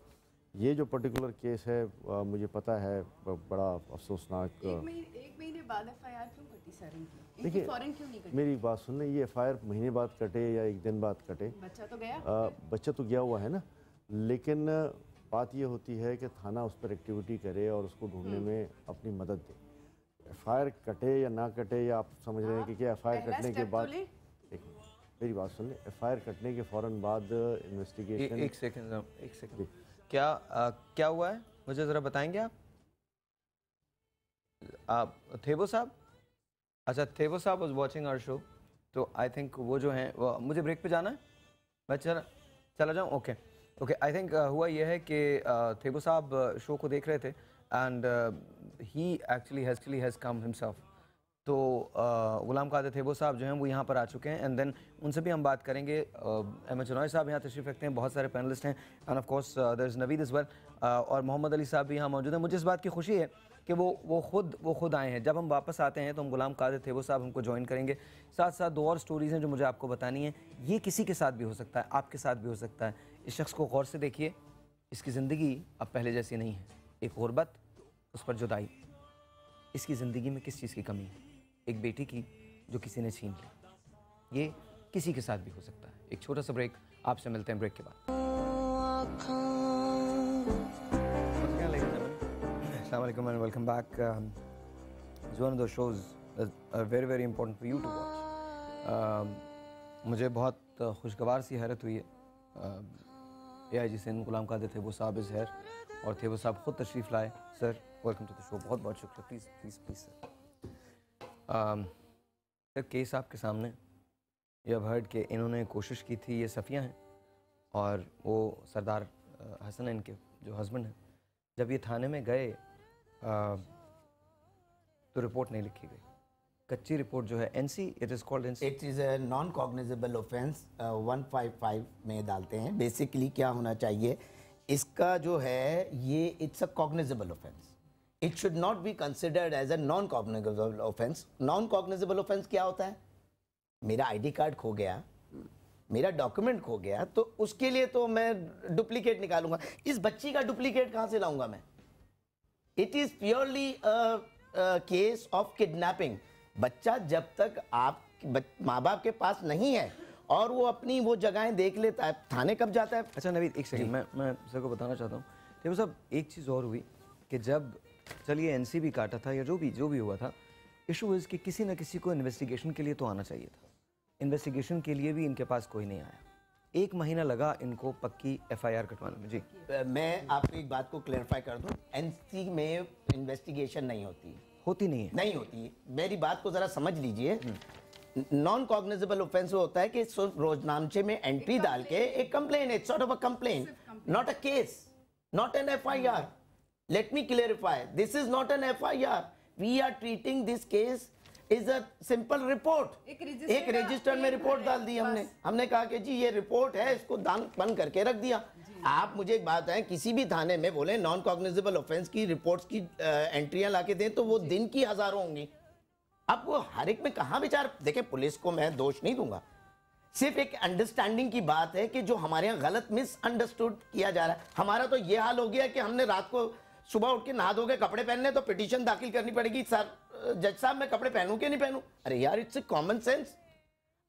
ये जो पर्टिकुलर केस है मुझे पता है बड़ा अफसोसनाक। एक महीने बाद FIR क्यों कटी सर इनकी? देखिए, फौरन क्यों नहीं कटी? मेरी बात सुन लें, ये FIR महीने बाद कटे या एक दिन बाद कटे, बच्चा तो गया, बच्चा तो गया हुआ है ना, लेकिन बात ये होती है कि थाना उस पर एक्टिविटी करे और उसको ढूंढने में अपनी मदद दे। FIR कटे या ना कटे या आप समझ रहे हैं कि क्या FIR कटने के बाद, मेरी बात सुन लें, FIR कटने के फ़ौरन बाद इन्वेस्टिगेशन। एक सेकंड, क्या हुआ है मुझे ज़रा बताएंगे आप? थेबो साहब, अच्छा थेबो साहब वाज वाचिंग आवर शो, तो आई थिंक वो जो हैं वो, मुझे ब्रेक पे जाना है, मैं चला जाऊँ? ओके, आई थिंक हुआ ये है कि थेबो साहब शो को देख रहे थे and he actually has come himself. तो गुलाम कादिर थेबो साहब जो हैं वो यहाँ पर आ चुके हैं एंड देन उनसे भी हम बात करेंगे। अहमद चनोई साहब यहाँ तशरीफ़ रखते हैं, बहुत सारे पैनलिस्ट हैं and of course there is Naveed is well, और मोहम्मद अली साहब भी यहाँ मौजूद हैं। मुझे इस बात की खुशी है कि वो खुद आए हैं। जब हम वापस आते हैं तो हम गुलाम कादिर थेबो साहब हमको ज्वाइन करेंगे। साथ साथ 2 और स्टोरीज़ हैं जो मुझे आपको बतानी है। ये किसी के साथ भी हो सकता है, आपके साथ भी हो सकता है। इस शख्स को गौर से देखिए, इसकी ज़िंदगी अब पहले जैसी नहीं है। एक गुरबत, उस पर जुदाई, इसकी ज़िंदगी में किस चीज़ की कमी है? एक बेटी की जो किसी ने छीन ली। ये किसी के साथ भी हो सकता है। एक छोटा सा ब्रेक, आपसे मिलते हैं ब्रेक के बाद। अस्सलाम वालेकुम and welcome back. It's one of the shows very very important for you to watch. मुझे बहुत खुशगवार सी हैरत हुई है AIG सिंध गुलाम कादिर थे, वो साहब इज़ हेयर और थे वो साहब खुद तशरीफ़ लाए। Sir welcome to the show, बहुत बहुत शुक्रिया। Please please please sir case आपके सामने, ये हर्ड के इन्होंने कोशिश की थी, ये सफ़िया हैं और वो सरदार हसन इनके जो हस्बैंड हैं, जब ये थाने में गए तो रिपोर्ट नहीं लिखी गई, कच्ची रिपोर्ट जो है NC, it is called NC, it is a non cognizable offence 155 में डालते हैं। बेसिकली क्या होना चाहिए इसका जो है, ये it's a cognizable offence, it should not be considered as a non cognizable offence. Non cognizable offence क्या होता है? मेरा ID कार्ड खो गया, मेरा डॉक्यूमेंट खो गया, तो उसके लिए तो मैं डुप्लीकेट निकालूंगा। इस बच्ची का डुप्लीकेट कहाँ से लाऊंगा मैं? It is purely case of kidnapping. बच्चा जब तक आप माँ बाप के पास नहीं है और वो अपनी वो जगहें देख लेता है, थाने कब जाता है? अच्छा नवीद एक सेकंड, मैं सर को बताना चाहता हूँ देखो साहब, एक चीज़ और हुई कि जब चलिए NC भी काटा था या जो भी हुआ था, इशू इज़ कि किसी न किसी को इन्वेस्टिगेशन के लिए तो आना चाहिए था। इन्वेस्टिगेशन के लिए भी इनके पास कोई नहीं आया, 1 महीना लगा इनको पक्की FIR कटवाने में। जी मैं आपको एक बात को क्लेरिफाई कर दूं, NC में इन्वेस्टिगेशन नहीं होती नहीं है, नहीं होती है। मेरी बात को ज़रा समझ लीजिए। नॉन कॉग्निजेबल ऑफेंस वो होता है कि रोजनामचे में एंट्री डाल के एक complain, it's sort of a complain, not a case, not an FIR। Let me clarify, this is not an FIR, we are treating this case is a simple report. एक register में report डाल दी हमने कहा कि जी ये report है, इसको दान बंद करके रख दिया। आप मुझे एक बात है, किसी भी थाने में बोले नॉन कॉग्निजेबल ऑफेंस की रिपोर्ट्स की एंट्रियां लाके दें तो वो दिन की हजारों होंगी। अब वो हर एक में कहाँ विचार, देखिए पुलिस को मैं दोष नहीं दूंगा, सिर्फ एक अंडरस्टैंडिंग की बात है कि जो हमारे यहाँ गलत मिसअंडरस्टूड किया जा रहा है। हमारा तो ये हाल हो गया कि हमने रात को सुबह उठ के नहा धो के कपड़े पहनने तो पिटीशन दाखिल करनी पड़ेगी, सर जज साहब मैं कपड़े पहनूं कि नहीं पहनूं। अरे यार इट्स कॉमन सेंस,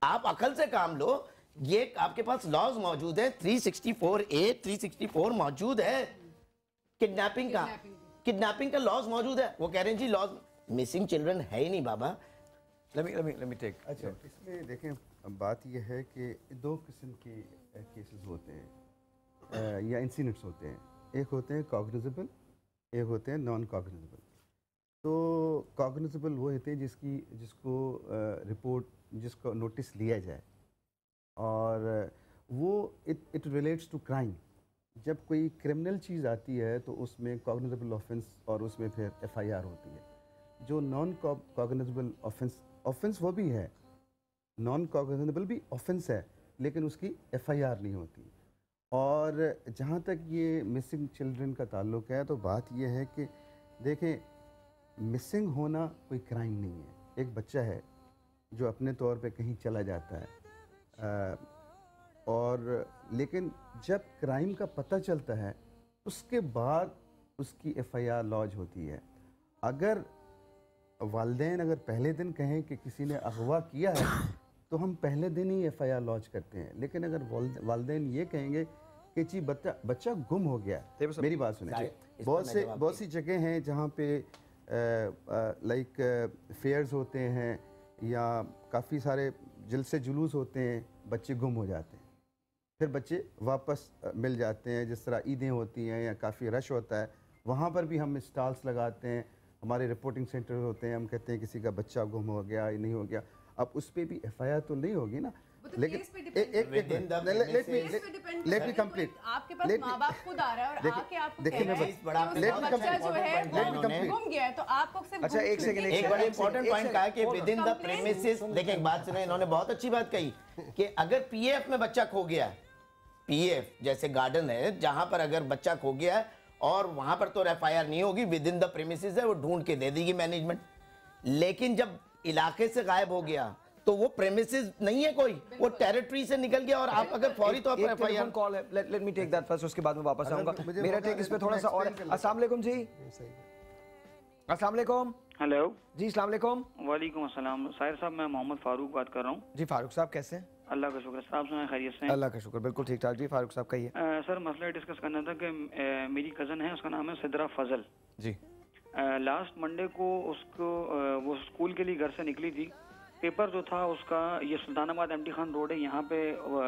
आप अकल से काम लो। ये आपके पास लॉज मौजूद है, 364A 364 मौजूद है किडनैपिंग का लॉज मौजूद है। वो कह रहे हैं जी लॉज, मिसिंग चिल्ड्रन है ही नहीं बाबा। let me take। अच्छा इसमें देखें, बात यह है कि 2 किस्म के केसेस होते हैं या इंसिडेंट्स होते हैं, एक होते हैं कॉग्निजेबल, एक होते हैं नॉन कॉग्निजेबल। तो कॉग्निजेबल वो होते हैं जिसको रिपोर्ट, जिसको नोटिस लिया जाए, और वो इट रिलेट्स टू क्राइम। जब कोई क्रिमिनल चीज़ आती है तो उसमें कॉग्निजेबल ऑफेंस और उसमें फिर FIR होती है। जो नॉन कॉग्निजेबल ऑफेंस वो भी है, नॉन कॉग्निजेबल भी ऑफेंस है, लेकिन उसकी FIR नहीं होती। और जहाँ तक ये मिसिंग चिल्ड्रन का ताल्लुक़ है, तो बात ये है कि देखें, मिसिंग होना कोई क्राइम नहीं है। एक बच्चा है जो अपने तौर पे कहीं चला जाता है, और लेकिन जब क्राइम का पता चलता है उसके बाद उसकी FIR लॉज होती है। अगर वालिदैन अगर पहले दिन कहें कि किसी ने अगवा किया है तो हम पहले दिन ही FIR लॉन्च करते हैं, लेकिन अगर वालिदैन ये कहेंगे कि जी बच्चा गुम हो गया, मेरी बात सुनिए, बहुत सी जगह हैं जहाँ पे लाइक फेयर्स होते हैं या काफ़ी सारे जलसे जुलूस होते हैं, बच्चे गुम हो जाते हैं, फिर बच्चे वापस मिल जाते हैं। जिस तरह ईदें होती हैं या काफ़ी रश होता है, वहाँ पर भी हम स्टॉल्स लगाते हैं, हमारे रिपोर्टिंग सेंटर होते हैं, हम कहते हैं किसी का बच्चा गुम हो गया या नहीं हो गया। अब उस पर भी FIR तो नहीं होगी ना, लेकिन लेट मी कंप्लीट। आपके पास माँ-बाप खुद आ रहा है और आके आपको कह रहा है कि बच्चा जो है गुम गया है, तो आपको सिर्फ अच्छा एक सेकंड, एक बड़ा इंपॉर्टेंट पॉइंट कहा कि विद इन द प्रेमिसेस। देखिए एक बात सुने, इन्होंने बहुत अच्छी बात कही कि अगर PF में बच्चा खो गया, PF जैसे गार्डन है जहां पर अगर बच्चा खो गया है और वहां पर तो FIR नहीं होगी, विद इन द प्रेमिसेस है, वो ढूंढ के दे देगी मैनेजमेंट। लेकिन जब इलाके से गायब हो गया तो वो प्रेमिसेस नहीं है कोई, वो टेरिटरी से निकल गया और आप अगर फौरी तौर पर FIR कॉल है, let me take that first, उसके बाद में वापस आऊंगा। मेरा टेक इस पे थोड़ा सा और। अस्सलाम वालेकुम जी। अस्सलाम वालेकुम। हेलो जी, अस्सलाम वालेकुम। वालेकुम अस्सलाम। साहिर साहब, मैं मोहम्मद फारूक बात कर रहा हूँ। जी फारूक साहब कैसे हैं? अल्लाह का शुक्र। साहब सुना खैरियत से? अल्लाह का शुक्र, बिल्कुल ठीक ठाक। जी फारूक साहब कहिए। सर मसला डिस्कस करना था कि मेरी कज़न है, उसका नाम है सिद्रा फजल जी। लास्ट मंडे को उसको वो स्कूल के लिए घर से निकली थी। पेपर जो था उसका, ये सुल्तानाबाद MT खान रोड है, यहाँ पे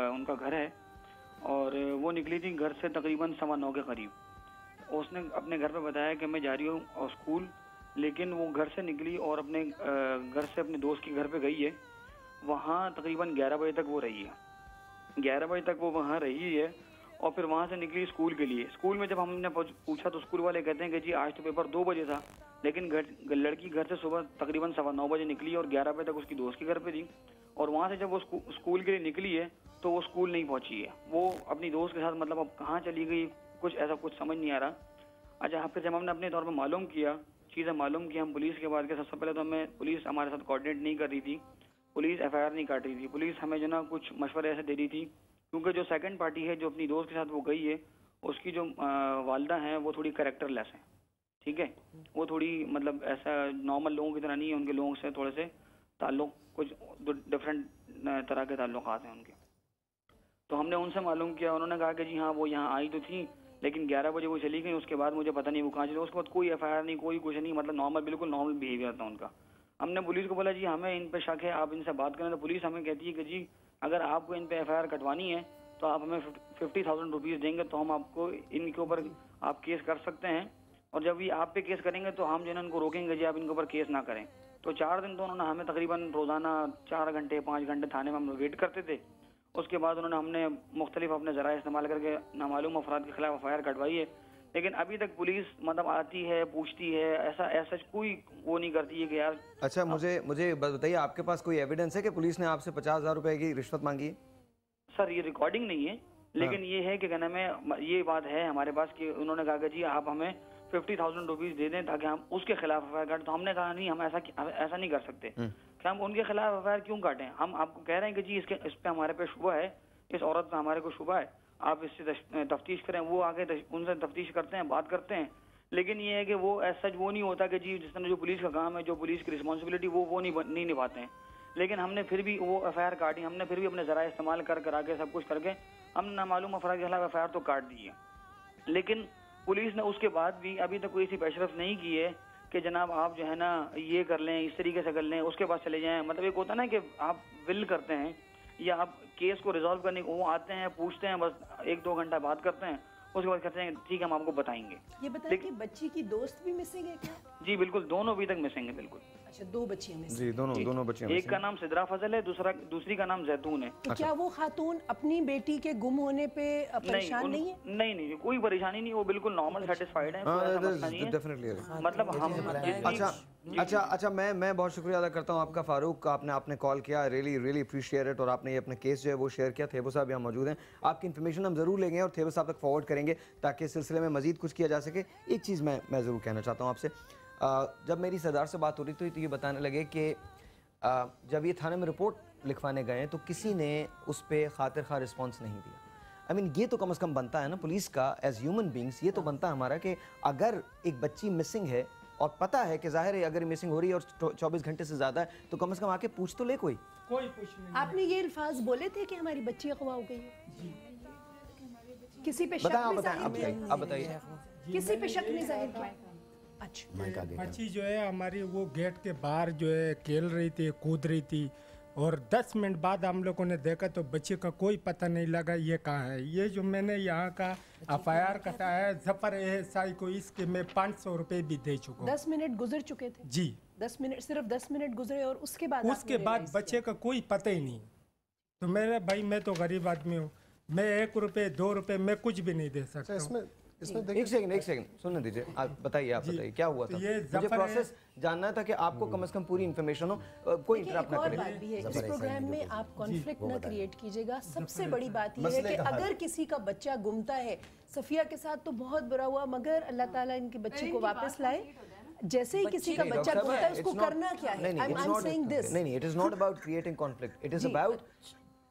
उनका घर है, और वो निकली थी घर से तकरीबन 9:15 के करीब। उसने अपने घर पे बताया कि मैं जा रही हूँ स्कूल, लेकिन वो घर से निकली और अपने घर से अपने दोस्त के घर पे गई है। वहाँ तकरीबन 11 बजे तक वो रही है। 11 बजे तक वो वहाँ रही है और फिर वहाँ से निकली स्कूल के लिए। स्कूल में जब हमने पूछा तो स्कूल वाले कहते हैं कि जी आज तो पेपर 2 बजे था, लेकिन लड़की घर से सुबह तकरीबन 9:15 बजे निकली और 11 बजे तक उसकी दोस्त के घर पे थी। और वहाँ से जब वो स्कूल के लिए निकली है तो वो स्कूल नहीं पहुँची है। वो अपनी दोस्त के साथ मतलब अब कहाँ चली गई, कुछ समझ नहीं आ रहा। अच्छा, फिर जब हमने अपने तौर पर मालूम किया, चीज़ें मालूम की हम पुलिस के बाद के, सबसे पहले तो हमें पुलिस हमारे साथ कोऑर्डिनेट नहीं कर रही थी, पुलिस FIR नहीं काट रही थी। पुलिस हमें जो ना कुछ मशवरे ऐसे दे रही थी, क्योंकि जो सेकंड पार्टी है जो अपनी दोस्त के साथ वो गई है, उसकी जो वालदा हैं वो थोड़ी कैरेक्टरलेस हैं, ठीक है। वो थोड़ी मतलब ऐसा नॉर्मल लोगों की तरह नहीं है, उनके लोगों से थोड़े से ताल्लुक कुछ डिफरेंट तरह के ताल्लुकात हैं उनके। तो हमने उनसे मालूम किया, उन्होंने कहा कि जी हाँ वो यहाँ आई तो थी, लेकिन 11 बजे वो चली गई। उसके बाद मुझे पता नहीं वो कहाँ चली। उसके बाद कोई FIR नहीं, कोई कुछ नहीं, मतलब नॉर्मल, बिल्कुल नॉर्मल बिहेवियर था उनका। हमने पुलिस को बोला जी हमें इन पे शक है, आप इनसे बात करें। तो पुलिस हमें कहती है कि जी अगर आपको इन पे FIR कटवानी है तो आप हमें 50,000 रुपीज़ देंगे तो हम आपको इनके ऊपर आप केस कर सकते हैं, और जब ये आप पे केस करेंगे तो हम जो है उनको रोकेंगे जी आप इनके ऊपर केस ना करें। तो 4 दिन तो उन्होंने हमें तकरीबन रोज़ाना 4 घंटे 5 घंटे थाने में हम वेट करते थे। उसके बाद उन्होंने हमने मुख्तलिफ अपने ज़रा इस्तेमाल करके नामालूम अफराद के खिलाफ FIR कटवाई है, लेकिन अभी तक पुलिस मतलब आती है, पूछती है, ऐसा कोई वो नहीं करती है कि यार। अच्छा, मुझे बताइए, आपके पास कोई एविडेंस है कि पुलिस ने आपसे 50,000 रुपए की रिश्वत मांगी है? सर ये रिकॉर्डिंग नहीं है, लेकिन ये है कि कहना में ये बात है हमारे पास कि उन्होंने कहा कि जी आप हमें 50,000 रुपीज़ दे दें ताकि हम उसके खिलाफ FIR काटें। तो हमने कहा नहीं, हम ऐसा नहीं कर सकते कि हम उनके खिलाफ FIR क्यों काटें। हम आपको कह रहे हैं कि जी इस पे हमारे पे शुबा है, इस औरत पे हमारे को शुबा है, आप इससे तफ्तीश करें। वो आगे उनसे तफ्तीश करते हैं, बात करते हैं, लेकिन ये है कि वो सच वो नहीं होता कि जी जिस तरह जो पुलिस का काम है, जो पुलिस की रिस्पॉन्सिबिलिटी वो नहीं निभाते हैं। लेकिन हमने फिर भी वो FIR काटी, हमने फिर भी अपने ज़रा इस्तेमाल करा के सब कुछ करके हमने नामालूम अफराद के खिलाफ FIR तो काट दी है। लेकिन पुलिस ने उसके बाद भी अभी तक कोई ऐसी पेशरफ नहीं की है कि जनाब आप जो है ना ये कर लें, इस तरीके से कर लें, उसके बाद चले जाएं। मतलब एक होता है ना कि आप विल करते हैं या आप केस को रिजॉल्व करने को, वो आते हैं, पूछते हैं, बस 1-2 घंटा बात करते हैं, उसके बाद कहते हैं ठीक है हम आपको बताएंगे। ये बताइए कि बच्ची की दोस्त भी मिसिंग है क्या? जी बिल्कुल, दोनों अभी तक मिसिंग है। बिल्कुल। अच्छा, 2 बच्चियां मिसिंग। जी, दोनों बच्चियां। एक का नाम सिद्रा फजल है, दूसरी का नाम जैतून है। तो क्या वो खातून अपनी बेटी के गुम होने पे परेशान नहीं है? नहीं, कोई परेशानी नहीं, वो बिल्कुल नॉर्मल सेटिस्फाइड है। मतलब हम अच्छा, मैं बहुत शुक्रिया अदा करता हूँ आपका फारूक, आपने कॉल किया, रियली अप्रिशिएट इट, और आपने ये अपने केस जो है वो शेयर किया। थेबो साहब यहाँ मौजूद हैं, आपकी इन्फॉर्मेशन हम ज़रूर लेंगे और थेबो साहब तक फॉरवर्ड करेंगे ताकि इस सिलसिले में मज़ीद कुछ किया जा सके। एक चीज़ मैं ज़रूर कहना चाहता हूँ आपसे, जब मेरी सरदार से बात हो रही थी तो ये बताने लगे कि जब ये थाने में रिपोर्ट लिखवाने गए तो किसी ने उस पर खातिर खा रिस्पॉन्स नहीं दिया। I mean, ये तो कम से कम बनता है ना पुलिस का, एज ह्यूमन बींग्स ये तो बनता है हमारा कि अगर एक बच्ची मिसिंग है और पता है कि जाहिर है अगर मिसिंग हो रही है और 24 घंटे से ज़्यादा है तो कम से कम आके पूछ तो ले कोई पूछ नहीं। आपने ये अल्फाज बोले थे कि हमारी बच्ची अगवा हो गई है, किसी पे शक आप बताइए, किसी पे शक नहीं जाहिर किया? अच्छा, बच्ची जो है हमारी वो गेट के बाहर जो है खेल रही थी, कूद रही थी, और 10 मिनट बाद हम लोगों ने देखा तो बच्चे का कोई पता नहीं लगा ये कहाँ है। ये जो मैंने यहाँ का FIR कटाया है जफर ASI को, इसके मैं 500 रुपये भी दे चुका हूँ। 10 मिनट गुजर चुके थे जी, 10 मिनट, सिर्फ 10 मिनट गुजरे और उसके बाद बच्चे का कोई पता ही नहीं। तो मेरे भाई मैं तो गरीब आदमी हूँ, मैं 1 रुपये 2 रुपये मैं कुछ भी नहीं दे सकता। एक सेकंड सुनने दीजिए, आप बताइए क्या हुआ था। मुझे प्रोसेस जानना था कि आपको कम से कम पूरी इन्फॉर्मेशन हो, कोई इंटरप्ट ना करे। बात भी है, इस प्रोग्राम में आप कॉन्फ्लिक्ट ना क्रिएट कीजिएगा। सबसे बड़ी बात यह है कि अगर किसी का बच्चा गुमता है, सफिया के साथ तो बहुत बुरा हुआ, मगर अल्लाह ताला इनके बच्चे को वापस लाए। जैसे ही किसी का बच्चा गुमता है उसको करना क्या है? नहीं, it is not about creating conflict, it is about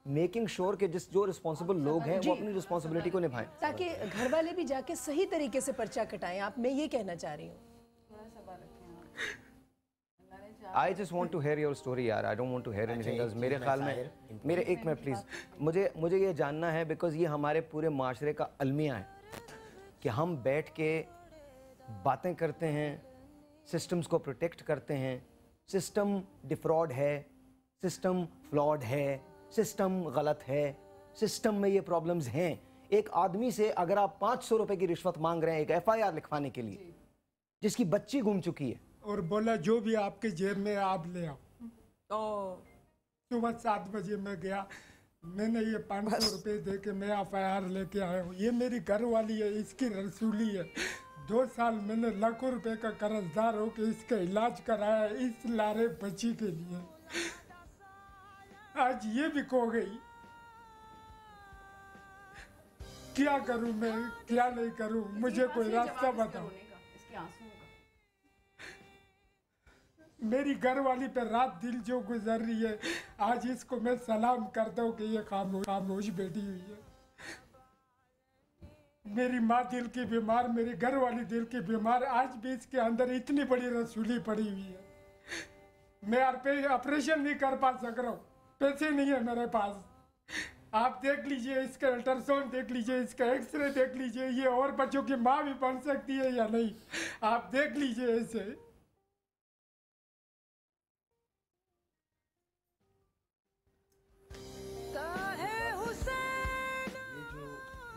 making sure कि जो रिस्पॉन्सिबल लोग हैं वो अपनी रिस्पॉन्सिबिलिटी को निभाएं, ताकि घर वाले भी जाके सही तरीके से पर्चा कटाएं। आप, मैं ये कहना चाह रही हूँ। I just want to hear your story यार, I don't want to hear anything else। मेरे ख्याल में मेरे एक मिनट प्लीज़, मुझे ये जानना है बिकॉज ये हमारे पूरे माशरे का अलमिया है कि हम बैठ के बातें करते हैं, सिस्टम्स को प्रोटेक्ट करते हैं। सिस्टम डिफ्रॉड है, सिस्टम फ्लॉड है, सिस्टम गलत है, सिस्टम में ये प्रॉब्लम्स हैं। एक आदमी से अगर आप 500 रुपए की रिश्वत मांग रहे हैं एक FIR लिखवाने के लिए जिसकी बच्ची गुम चुकी है, और बोला जो भी आपके जेब में आप ले आओ। सुबह 7 बजे मैं गया, मैंने ये 500 रुपये दे के मैं FIR लेके आया हूँ। ये मेरी घर वाली है, इसकी रसूली है। 2 साल मैंने लाखों रुपए का कर्जदार हो के इसका इलाज कराया इस लारे बच्ची के लिए। आज ये भी खो गई। क्या करूं मैं, क्या नहीं करूं, मुझे कोई रास्ता बताओ। मेरी घर वाली पे रात दिल जो गुजर रही है, आज इसको मैं सलाम करता हूँ कि ये खामोश बैठी हुई है। मेरी माँ दिल की बीमार, मेरी घर वाली दिल की बीमार, आज भी इसके अंदर इतनी बड़ी रसूली पड़ी हुई है। मैं ऑपरेशन नहीं कर पा सक रहा हूँ, पैसे नहीं है मेरे पास। आप देख लीजिए, इसका अल्ट्रासाउंड देख लीजिए, इसका एक्सरे देख लीजिए, ये और बच्चों की माँ भी बन सकती है या नहीं, आप देख लीजिए इसे।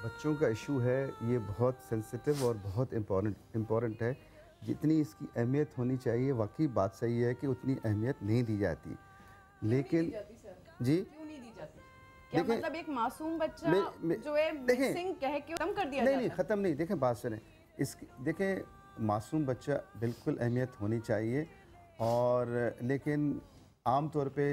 बच्चों का इशू है ये बहुत सेंसिटिव और बहुत इम्पोर्टेंट है। जितनी इसकी अहमियत होनी चाहिए, वाकई बात सही है कि उतनी अहमियत नहीं दी जाती। लेकिन जी क्यों नहीं दी जाती? क्या मतलब एक मासूम बच्चा जो है मिसिंग कह के खत्म कर दिया नहीं, ख़त्म नहीं। देखें बात सुने, देखें मासूम बच्चा बिल्कुल अहमियत होनी चाहिए, और लेकिन आम तौर पे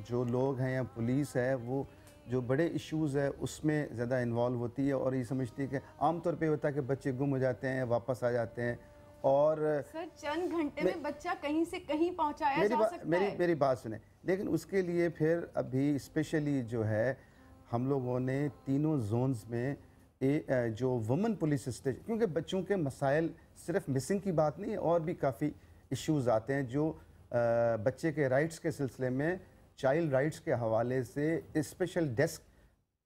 जो लोग हैं या पुलिस है वो जो बड़े इश्यूज़ है उसमें ज़्यादा इन्वॉल्व होती है और ये समझती है कि आम तौर पे होता है कि बच्चे गुम हो जाते हैं, वापस आ जाते हैं। और सर चंद घंटे में बच्चा कहीं से कहीं पहुंचाया जा सकता है। मेरी बात सुने, लेकिन उसके लिए फिर अभी स्पेशली जो है हम लोगों ने तीनों जोन्स में जो वुमेन पुलिस स्टेशन, क्योंकि बच्चों के मसाइल सिर्फ मिसिंग की बात नहीं है, और भी काफ़ी इश्यूज़ आते हैं जो बच्चे के राइट्स के सिलसिले में, चाइल्ड राइट्स के हवाले से स्पेशल डेस्क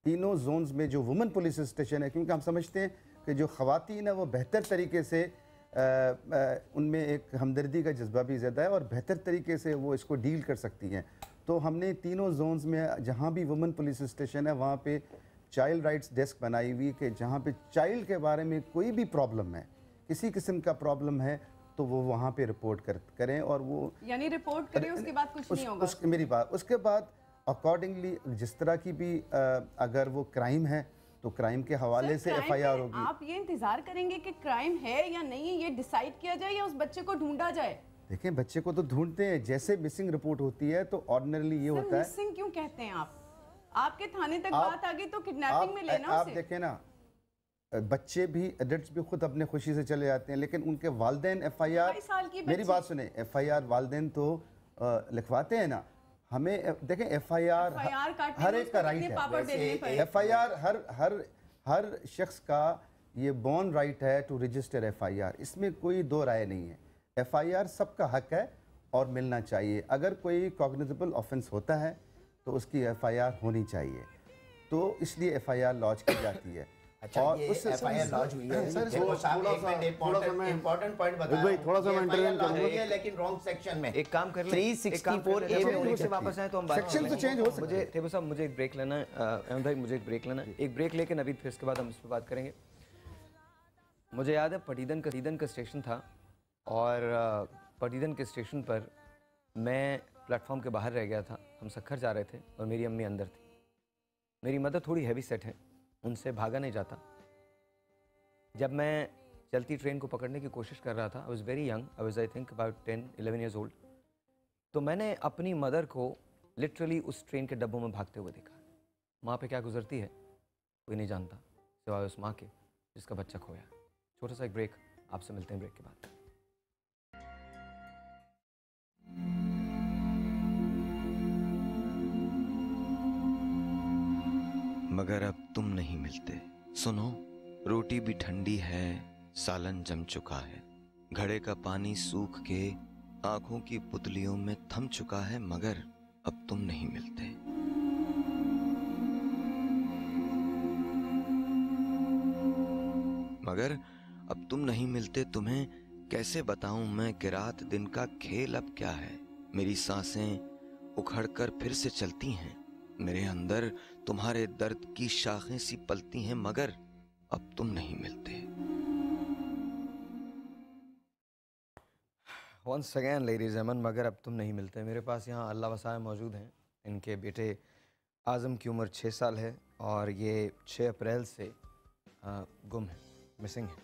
तीनों जोन्स में जो वुमेन पुलिस स्टेशन है, क्योंकि हम समझते हैं कि जो ख़वातीन है वो बेहतर तरीके से उनमें एक हमदर्दी का जज्बा भी ज़्यादा है और बेहतर तरीके से वो इसको डील कर सकती हैं। तो हमने तीनों जोन्स में जहाँ भी वुमेन पुलिस स्टेशन है वहाँ पे चाइल्ड राइट्स डेस्क बनाई हुई कि जहाँ पे चाइल्ड के बारे में कोई भी प्रॉब्लम है, किसी किस्म का प्रॉब्लम है, तो वो वहाँ पे रिपोर्ट करें। और वो यानी रिपोर्ट करें, उसके बाद कुछ नहीं होगा। मेरी बात, उसके बाद अकॉर्डिंगली जिस तरह की भी अगर वो क्राइम है तो क्राइम के हवाले से FIR होगी। आप ये इंतजार करेंगे कि क्राइम है या नहीं है ये डिसाइड किया जाए या उस बच्चे को ढूंढा जाए? देखें बच्चे को तो ढूंढते हैं, जैसे मिसिंग रिपोर्ट होती है तो ऑर्डिनरली ये होता है। मिसिंग क्यों कहते हैं आप? आपके थाने तक बात आ गई तो किडनैपिंग में लेना उसे। आप देखें ना, बच्चे भी एडल्ट्स भी खुद अपने खुशी से चले जाते हैं, लेकिन उनके वालिदैन FIR, मेरी बात सुने, FIR वालिदैन तो लिखवाते हैं ना। हमें देखें FIR हर एक का राइट है। FIR हर शख्स का ये बॉर्न राइट है टू रजिस्टर FIR, इसमें कोई दो राय नहीं है। FIR सबका हक है और मिलना चाहिए। अगर कोई कॉग्निजेबल ऑफेंस होता है तो उसकी FIR होनी चाहिए, तो इसलिए FIR लॉन्च की जाती है। अच्छा, और ये FIR लॉन्च हुई है। देखो साहब, एक मिनट इम्पोर्टेंट पॉइंट बताओ भाई, थोड़ा सा मैं इंटरवेंशन करूंगा, लेकिन रॉन्ग सेक्शन में एक काम कर ले, 364A में होने से वापस आए तो हम बात सेक्शन तो चेंज हो सकते हैं। मुझे थेबू साहब, मुझे एक ब्रेक लेना है, अहमद भाई मुझे एक ब्रेक लेना है, एक ब्रेक लेके नवीद फिर इसके बाद हम इस पर बात करेंगे। मुझे याद है पटीदन का स्टेशन था और पटीदन के स्टेशन पर मैं प्लेटफॉर्म के बाहर रह गया था। हम सक्खर जा रहे थे और मेरी अम्मी अंदर थी। मेरी मदर थोड़ी हैवी सेट है, उनसे भागा नहीं जाता। जब मैं चलती ट्रेन को पकड़ने की कोशिश कर रहा था, I was very young, I was I think about 10-11 years old, तो मैंने अपनी मदर को लिटरली उस ट्रेन के डब्बों में भागते हुए देखा। माँ पे क्या गुजरती है कोई नहीं जानता सिवाय उस माँ के जिसका बच्चा खोया। छोटा सा एक ब्रेक, आपसे मिलते हैं ब्रेक के बाद। मगर अब तुम नहीं मिलते। सुनो, रोटी भी ठंडी है, सालन जम चुका है, घड़े का पानी सूख के आंखों की पुतलियों में थम चुका है, मगर अब तुम नहीं मिलते। मगर अब तुम नहीं मिलते, तुम्हें कैसे बताऊं मैं कि रात दिन का खेल अब क्या है। मेरी सांसें उखड़कर फिर से चलती हैं, मेरे अंदर तुम्हारे दर्द की शाखें सी पलती हैं, मगर अब तुम नहीं मिलते। वंस अगेन लेडीज एमन, मगर अब तुम नहीं मिलते। मेरे पास यहाँ अल्लाह वसाए मौजूद हैं। इनके बेटे आज़म की उम्र 6 साल है और ये 6 अप्रैल से गुम है, मिसिंग है।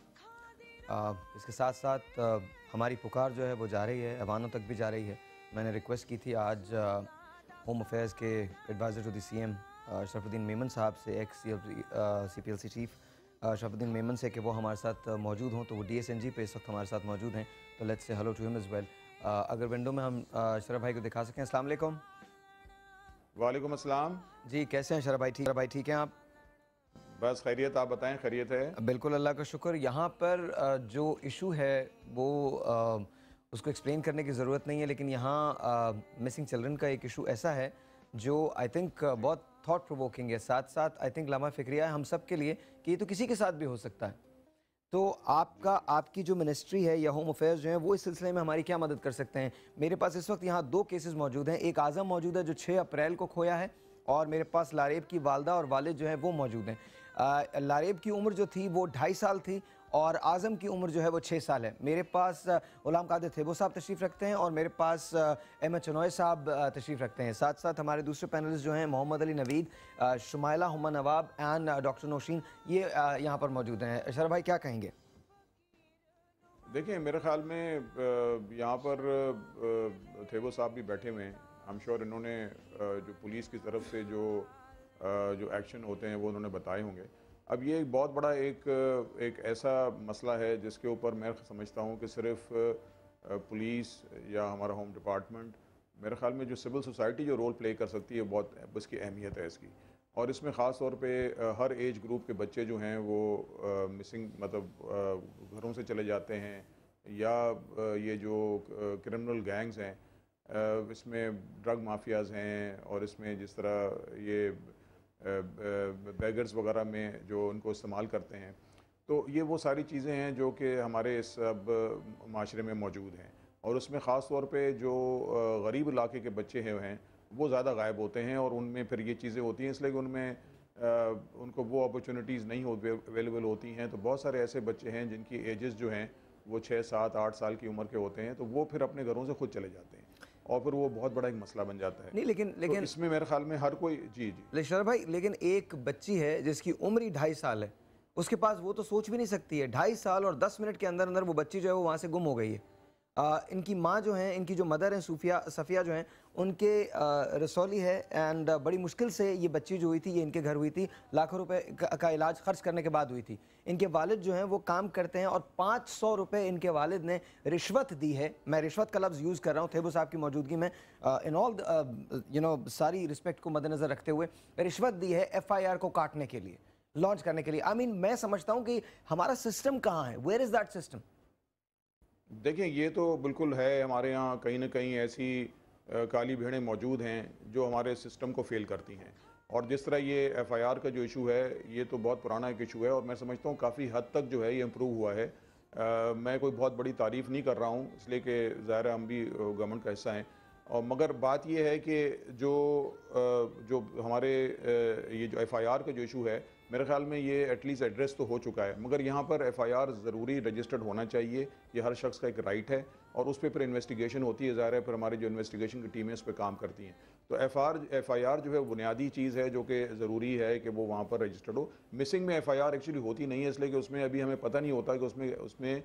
इसके साथ साथ हमारी पुकार जो है वो जा रही है, अवानों तक भी जा रही है। मैंने रिक्वेस्ट की थी आज होम अफेयर्स के adviser to the CM Sharafuddin Memon साहब से, ex CPLC chief Sharafuddin Memon से, कि वो हमारे साथ मौजूद हों। तो वो DSNG पे इस वक्त हमारे साथ मौजूद हैं, तो let's say hello to him as well. अगर विंडो में हम शरफ भाई को दिखा सकें। अस्सलाम वालेकुम। वालेकुम अस्सलाम जी, कैसे हैं शरफ भाई? ठीक हैं आप? बस खैरियत, आप बताएं, खैरियत है? बिल्कुल, अल्लाह का शुक्र। यहाँ पर जो इशू है वो उसको एक्सप्लेन करने की ज़रूरत नहीं है, लेकिन यहाँ मिसिंग चिल्ड्रन का एक इशू ऐसा है जो आई थिंक बहुत थॉट प्रोवोकिंग है, साथ साथ आई थिंक लम्हा फ़िक्रिया है हम सब के लिए कि ये तो किसी के साथ भी हो सकता है। तो आपकी जो मिनिस्ट्री है या होम अफेयर्स जो हैं वो इस सिलसिले में हमारी क्या मदद कर सकते हैं? मेरे पास इस वक्त यहाँ 2 केसेस मौजूद हैं। एक आज़म मौजूद है जो 6 अप्रैल को खोया है, और मेरे पास लारेब की वालदा और वालिद जो है वो मौजूद हैं। लारेब की उम्र जो थी वो 2.5 साल थी और आज़म की उम्र जो है वो 6 साल है। मेरे पास गुलाम कादिर थेबो साहब तशरीफ़ रखते हैं और मेरे पास अहमद चनोय साहब तशरीफ़ रखते हैं। साथ साथ हमारे दूसरे पैनलिस्ट जो हैं मोहम्मद अली नवीद, शुमाइला हुमा नवाब एंड डॉक्टर नौशीन, ये यहाँ पर मौजूद हैं। शरफ भाई क्या कहेंगे? देखिए, मेरे ख्याल में यहाँ पर थेबो साहब भी बैठे हुए हैं। आई एम श्योर इन्होंने जो पुलिस की तरफ से जो एक्शन होते हैं वो उन्होंने बताए होंगे। अब ये एक बहुत बड़ा एक ऐसा मसला है जिसके ऊपर मैं समझता हूँ कि सिर्फ पुलिस या हमारा होम डिपार्टमेंट, मेरे ख्याल में जो सिविल सोसाइटी जो रोल प्ले कर सकती है, बहुत इसकी अहमियत है इसकी। और इसमें ख़ास तौर पे हर एज ग्रुप के बच्चे जो हैं वो मिसिंग, मतलब घरों से चले जाते हैं, या ये जो क्रिमिनल गैंग्स हैं, इसमें ड्रग माफियाज़ हैं, और इसमें जिस तरह ये बैगर्स वगैरह में जो उनको इस्तेमाल करते हैं, तो ये वो सारी चीज़ें हैं जो कि हमारे इस अब माशरे में मौजूद हैं। और उसमें ख़ास तौर पे जो गरीब इलाके के बच्चे हैं वो ज़्यादा गायब होते हैं, और उनमें फिर ये चीज़ें होती हैं, इसलिए कि उनमें उनको वो अपॉर्चुनिटीज़ नहीं अवेलेबल होती हैं। तो बहुत सारे ऐसे बच्चे हैं जिनकी एजेस जो हैं वो 6, 7, 8 साल की उम्र के होते हैं, तो वो फिर अपने घरों से खुद चले जाते हैं, और फिर वो बहुत बड़ा एक मसला बन जाता है। नहीं, लेकिन तो इसमें मेरे ख्याल में हर कोई जी शरफ भाई, लेकिन एक बच्ची है जिसकी उम्र ही 2.5 साल है, उसके पास वो तो सोच भी नहीं सकती है। 2.5 साल और 10 मिनट के अंदर अंदर वो बच्ची जो है वो वहाँ से गुम हो गई है। इनकी माँ जो हैं, इनकी जो मदर हैं सफ़िया जो हैं, उनके रसौली है, एंड बड़ी मुश्किल से ये बच्ची जो हुई थी ये इनके घर हुई थी, लाखों रुपए का इलाज खर्च करने के बाद हुई थी। इनके वालिद जो हैं वो काम करते हैं और 500 रुपये इनके वालिद ने रिश्वत दी है। मैं रिश्वत का लफ्ज़ यूज़ कर रहा हूँ थेबो साहब की मौजूदगी में, इन ऑल सारी रिस्पेक्ट को मद्देनज़र रखते हुए रिश्वत दी है FIR को काटने के लिए, लॉन्च करने के लिए। आई मीन, मैं समझता हूँ कि हमारा सिस्टम कहाँ है? Where is that system? देखें, ये तो बिल्कुल है, हमारे यहाँ कहीं ना कहीं ऐसी काली भेड़ें मौजूद हैं जो हमारे सिस्टम को फेल करती हैं। और जिस तरह ये FIR का जो इशू है, ये तो बहुत पुराना एक इशू है, और मैं समझता हूँ काफ़ी हद तक जो है ये इम्प्रूव हुआ है। मैं कोई बहुत बड़ी तारीफ़ नहीं कर रहा हूँ, इसलिए कि ज़ाहिर है हम भी गवर्नमेंट का हिस्सा हैं, और मगर बात ये है कि जो हमारे ये जो FIR का जो इशू है, मेरे ख्याल में ये एटलीस्ट एड्रेस तो हो चुका है, मगर यहाँ पर FIR ज़रूरी रजिस्टर्ड होना चाहिए। ये हर शख्स का एक राइट है, और उस पर फिर इन्वेस्टिगेशन होती है, ज़ाहिर है फिर हमारी जो इन्वेस्टिगेशन की टीमें इस पर काम करती हैं। तो FIR जो है बुनियादी चीज़ है जो कि ज़रूरी है कि वो वहाँ पर रजिस्टर्ड हो। मिसिंग में FIR एक्चुअली होती नहीं है, इसलिए कि उसमें अभी हमें पता नहीं होता कि उसमें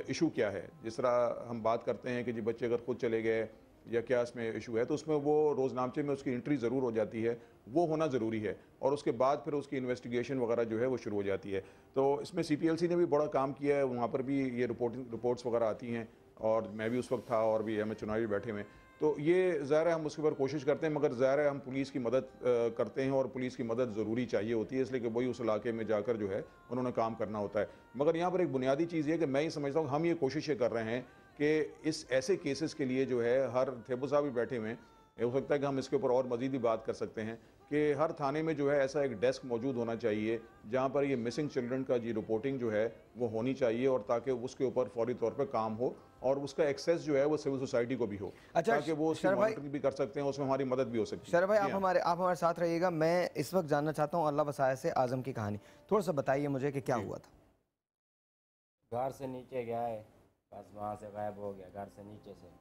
इशू क्या है। जिस तरह हम बात करते हैं कि जी बच्चे अगर खुद चले गए या क्या इसमें इशू है, तो उसमें वो रोज़नामचे में उसकी एंट्री ज़रूर हो जाती है, वो होना ज़रूरी है, और उसके बाद फिर उसकी इन्वेस्टिगेशन वगैरह जो है वो शुरू हो जाती है। तो इसमें CPLC ने भी बड़ा काम किया है, वहाँ पर भी ये रिपोर्ट्स वगैरह आती हैं, और मैं भी उस वक्त था, और भी अहमद चुनावी बैठे हुए। तो ये ज़ाहिर है हम उसके ऊपर कोशिश करते हैं, मगर ज़ाहिर है हम पुलिस की मदद करते हैं, और पुलिस की मदद ज़रूरी चाहिए होती है, इसलिए कि वही उस इलाके में जाकर जो है उन्होंने काम करना होता है। मगर यहाँ पर एक बुनियादी चीज़ ये कि मैं ये समझता हूँ हम ये कोशिश कर रहे हैं कि इस ऐसे केसेस के लिए जो है हर थेबो साहब भी बैठे हुए हैं, हो सकता है कि हम इसके ऊपर और मज़ीद भी बात कर सकते हैं कि हर थाने में जो है ऐसा एक डेस्क मौजूद होना चाहिए जहाँ पर ये मिसिंग चिल्ड्रन का जी रिपोर्टिंग जो है वो होनी चाहिए, और ताकि उसके ऊपर फौरी तौर पर काम हो और उसका एक्सेस जो है वो सिविल सोसाइटी को भी हो, ताकि वो उसकी मॉनिटरिंग भी कर सकते हैं, उसमें हमारी मदद भी हो सकती है। शरफ भाई, आप हमारे साथ रहिएगा। मैं इस वक्त जानना चाहता हूँ अल्लाह बसाया से आज़म की कहानी। थोड़ा सा बताइए मुझे कि क्या हुआ था। घर से नीचे गया है, बस वहाँ से गायब हो गया, घर से नीचे से।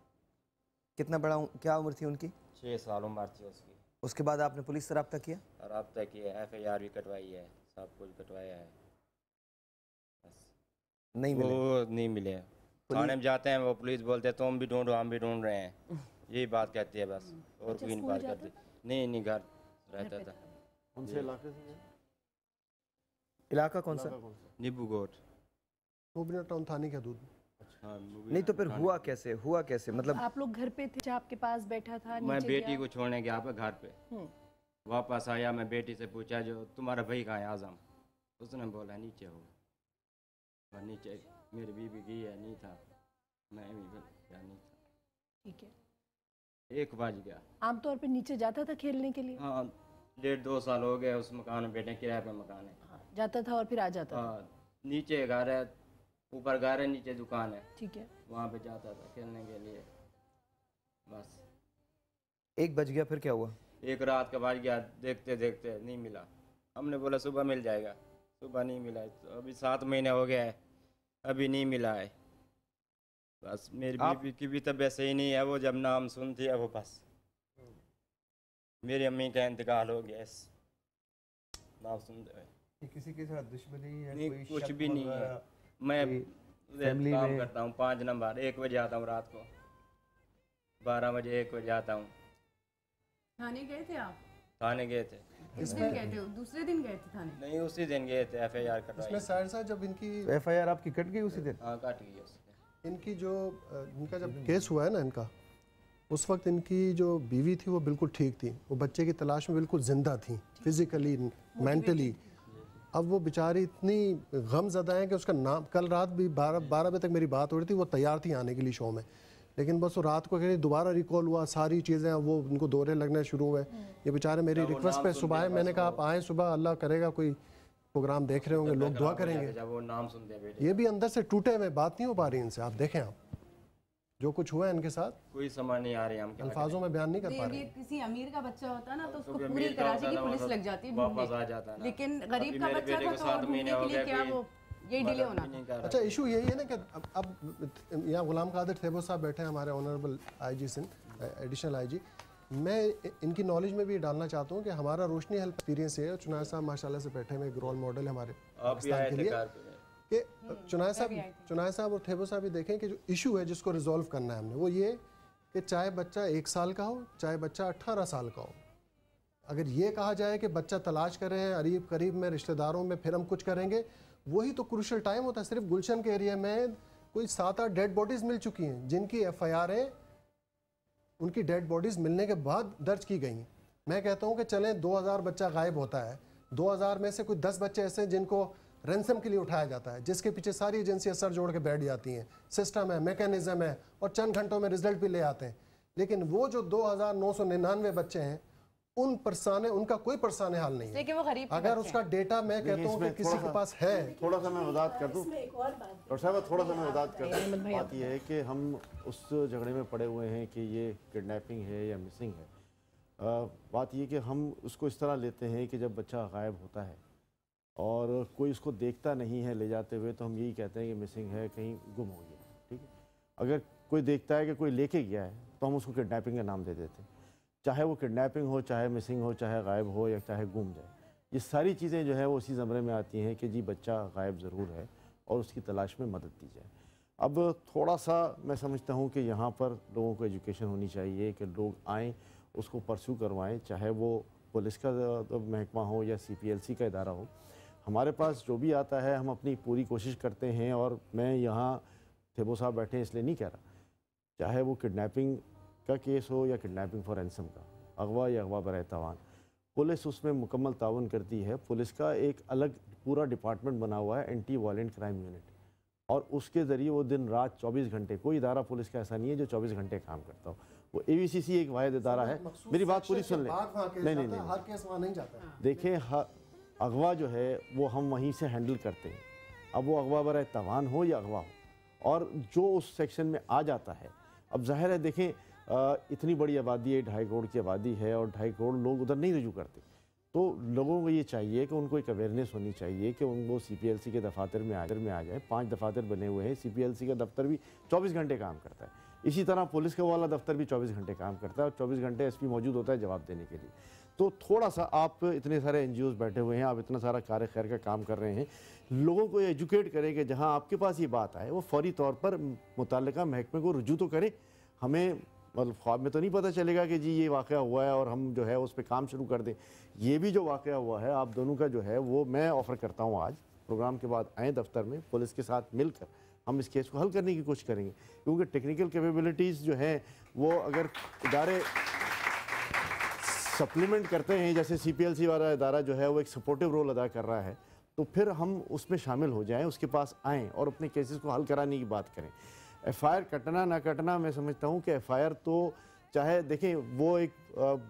कितना बड़ा क्या उम्र थी उनकी? 6 साल उम्र थी उसकी। उसके बाद आपने पुलिस से रब्ता किया? रब्ता किया, FIR भी कटवाई है, सब कुछ कटवाया है, बस नहीं मिले। वो नहीं मिले। थाने में जाते हैं, वो पुलिस बोलते हैं तुम भी ढूंढो हम भी ढूंढ रहे हैं, यही बात कहती है बस, और कोई नहीं बात करती। नहीं घर रहता था। उनसे इलाके से? इलाका कौन सा? नीबूगोट, मुबीना टाउन थाने के हदूद। नहीं तो फिर हुआ कैसे मतलब? आप लोग घर पे थे, आपके पास बैठा था? मैं बेटी को छोड़ने गया घर पे, वापस आया, मैं बेटी से पूछा जो तुम्हारा भाई कहाँ है आज़म, उसने बोला नीचे होगा। नीचे मेरी बीवी गई है, नहीं था, मैं भी गया नहीं था। ठीक है। 1 बज गया। आमतौर पे नीचे जाता था खेलने के लिए? हाँ, 1.5-2 साल हो गए उस मकान में बैठे, किराए पे मकान है। हाँ, जाता था और फिर आ जाता था। नीचे घर है, ऊपर घर है, नीचे दुकान है। ठीक है। वहाँ पे जाता था खेलने के लिए, बस। 1 बज गया, फिर क्या हुआ? 1 रात का बज गया, देखते देखते नहीं मिला। हमने बोला सुबह मिल जाएगा, सुबह नहीं मिला। तो अभी 7 महीने हो गया है, अभी नहीं मिला है। बस मेरी बीवी की भी तबीयत सही नहीं है, वो जब नाम सुनती है वो बस, मेरी अम्मी का इंतकाल हो गया इस नाम सुनते हुए। किसी के साथ दुश्मनी है? नहीं, कोई कुछ भी नहीं है। मैं काम करता हूँ 5 नंबर, 1 बजे आता हूँ रात को, 12 बजे 1 बजे आता हूँ। थाने गए थे आप? थाने गए थे। किस दिन गए थे? दूसरे दिन गए थे थाने? नहीं, उसी दिन गए थे, FIR कटवाई। इसमें साहिर साहब जब इनकी FIR आपकी कट गई उसी दिन? हाँ, कट गई उसी दिन। इनका जब केस हुआ है ना इनका, उस वक्त इनकी जो बीवी थी वो बिल्कुल ठीक थी, वो बच्चे की तलाश में बिल्कुल ज़िंदा थी, फिज़िकली मेंटली। अब वो बेचारी इतनी गमज़दा है कि उसका नाम, कल रात भी 12 बजे तक मेरी बात हो रही थी, वो तैयार थी आने के लिए शो में, लेकिन बस वो रात को कहीं दोबारा रिकॉल हुआ, सारी चीज़ें वो उनको दौरे लगने शुरू हुए। ये बेचारे मेरी रिक्वेस्ट पे सुबह मैंने कहा आप आएँ सुबह, अल्लाह करेगा कोई प्रोग्राम देख रहे होंगे लोग, दुआ करेंगे। जब वो नाम सुनते बेटे, ये भी अंदर से टूटे हुए, बात नहीं हो पा रही इनसे। आप देखें, आप जो कुछ हुआ है इनके साथ, कोई समझ नहीं आ रही, हम अल्फाजों में बयान नहीं कर पा रहे। किसी अमीर का बच्चा होता ना तो उसको पूरी कराची की पुलिस लग जाती है, वापस आ जाता ना। लेकिन गरीब का बच्चा था तो ढूंढने के लिए क्या वो यही डिले होना था। अच्छा, इशू यही है ना कि अब यहाँ गुलाम कादिर थेबो साहब बैठे हैं, हमारे honourable IG Sindh, additional IG। मैं इनकी नॉलेज में भी डालना चाहता हूँ कि हमारा रोशनी हेल्प एक्सपीरियंस है, चुनार साहब माशाल्लाह से बैठे हुए, एक रोल मॉडल है हमारे पाकिस्तान के लिए, कि चुनार साहब और थेबो साहब भी देखें कि जो इशू है जिसको रिजॉल्व करना है हमने, वो ये कि चाहे बच्चा 1 साल का हो, चाहे बच्चा 18 साल का हो, अगर ये कहा जाए कि बच्चा तलाश कर रहे हैं करीब करीब में रिश्तेदारों में, फिर हम कुछ करेंगे, वही तो क्रूशल टाइम होता है। सिर्फ गुलशन के एरिया में कोई 7-8 डेड बॉडीज़ मिल चुकी हैं, जिनकी FIR है, उनकी डेड बॉडीज़ मिलने के बाद दर्ज की गई। मैं कहता हूँ कि चलें 2000 बच्चा गायब होता है, 2000 में से कोई 10 बच्चे ऐसे हैं जिनको रैंसम के लिए उठाया जाता है, जिसके पीछे सारी एजेंसियां सर जोड़ के बैठ जाती हैं, सिस्टम है, मैकेनिज्म है, और चंद घंटों में रिजल्ट भी ले आते हैं। लेकिन वो जो 2999 बच्चे हैं, उनका कोई परसाने हाल नहीं है। वो गरीब अगर उसका डेटा मैं कहता हूँ कि किसी के पास है, थोड़ा सा मैं वजाहत कर दूँ डॉक्टर साहब, थोड़ा सा मैं वजाहत कर दूँ। बात यह है कि हम उस झगड़े में पड़े हुए हैं कि ये किडनैपिंग है या मिसिंग है। बात ये कि हम उसको इस तरह लेते हैं कि जब बच्चा गायब होता है और कोई उसको देखता नहीं है ले जाते हुए, तो हम यही कहते हैं कि मिसिंग है, कहीं गुम हो गया। ठीक है, अगर कोई देखता है कि कोई लेके गया है तो हम उसको किडनैपिंग का नाम दे देते हैं, चाहे वो किडनैपिंग हो, चाहे मिसिंग हो, चाहे गायब हो, या चाहे गुम जाए। ये सारी चीज़ें जो है वो उसी ज़मरे में आती हैं कि जी बच्चा गायब ज़रूर है और उसकी तलाश में मदद दी जाए। अब थोड़ा सा मैं समझता हूँ कि यहाँ पर लोगों को एजुकेशन होनी चाहिए कि लोग आएँ, उसको परस्यू करवाएँ, चाहे वो पुलिस का महकमा हो या CPLC का इदारा हो। हमारे पास जो भी आता है हम अपनी पूरी कोशिश करते हैं, और मैं यहाँ थेबो साहब बैठे हैं इसलिए नहीं कह रहा, चाहे वो किडनैपिंग का केस हो या किडनैपिंग फॉर रैंसम का, अगवा या अगवा बरए तवान, पुलिस उसमें मुकम्मल ताउन करती है। पुलिस का एक अलग पूरा डिपार्टमेंट बना हुआ है, एंटी वायलेंट क्राइम यूनिट, और उसके ज़रिए वो दिन रात 24 घंटे, कोई इदारा पुलिस का ऐसा नहीं है जो 24 घंटे काम करता हो। वो AVCC एक वाहिद इदारा है। मेरी बात पूरी सुन लें। नहीं, हर केस वहाँ नहीं जाता। देखें, अगवा जो है वो हम वहीं से हैंडल करते हैं। अब वो अगवा बराए तवान हो या अगवा हो, और जो उस सेक्शन में आ जाता है, अब जाहिर है देखें इतनी बड़ी आबादी है, 2.5 करोड़ की आबादी है और 2.5 करोड़ लोग उधर नहीं रुजू करते। तो लोगों को ये चाहिए कि उनको एक अवेयरनेस होनी चाहिए कि उनको CPLC के दफातर में आ जाए। 5 दफातर बने हुए हैं। CPLC का दफ्तर भी 24 घंटे काम करता है। इसी तरह पुलिस का वाला दफ्तर भी 24 घंटे काम करता है और 24 घंटे SP मौजूद होता है जवाब देने के लिए। तो थोड़ा सा आप इतने सारे NGOs बैठे हुए हैं, आप इतना सारा कार्य खैर का काम कर रहे हैं, लोगों को एजुकेट करें कि जहाँ आपके पास ये बात आए वो फौरी तौर पर मुतल्लिका महकमे को रुजू तो करें। हमें मतलब ख्वाब में तो नहीं पता चलेगा कि जी ये वाक़या हुआ है और हम जो है उस पर काम शुरू कर दें। ये भी जो वाक़या हुआ है आप दोनों का जो है वो मैं ऑफ़र करता हूँ आज प्रोग्राम के बाद आएँ दफ्तर में, पुलिस के साथ मिलकर हम इस केस को हल करने की कोशिश करेंगे। क्योंकि टेक्निकल कैपेबिलिटीज़ जो हैं वो अगर इदारे सप्लीमेंट करते हैं, जैसे CPLC वाला इदारा जो है वो एक सपोर्टिव रोल अदा कर रहा है, तो फिर हम उसमें शामिल हो जाएं, उसके पास आएँ और अपने केसेस को हल कराने की बात करें। FIR कटना ना कटना, मैं समझता हूँ कि FIR तो चाहे देखें वो एक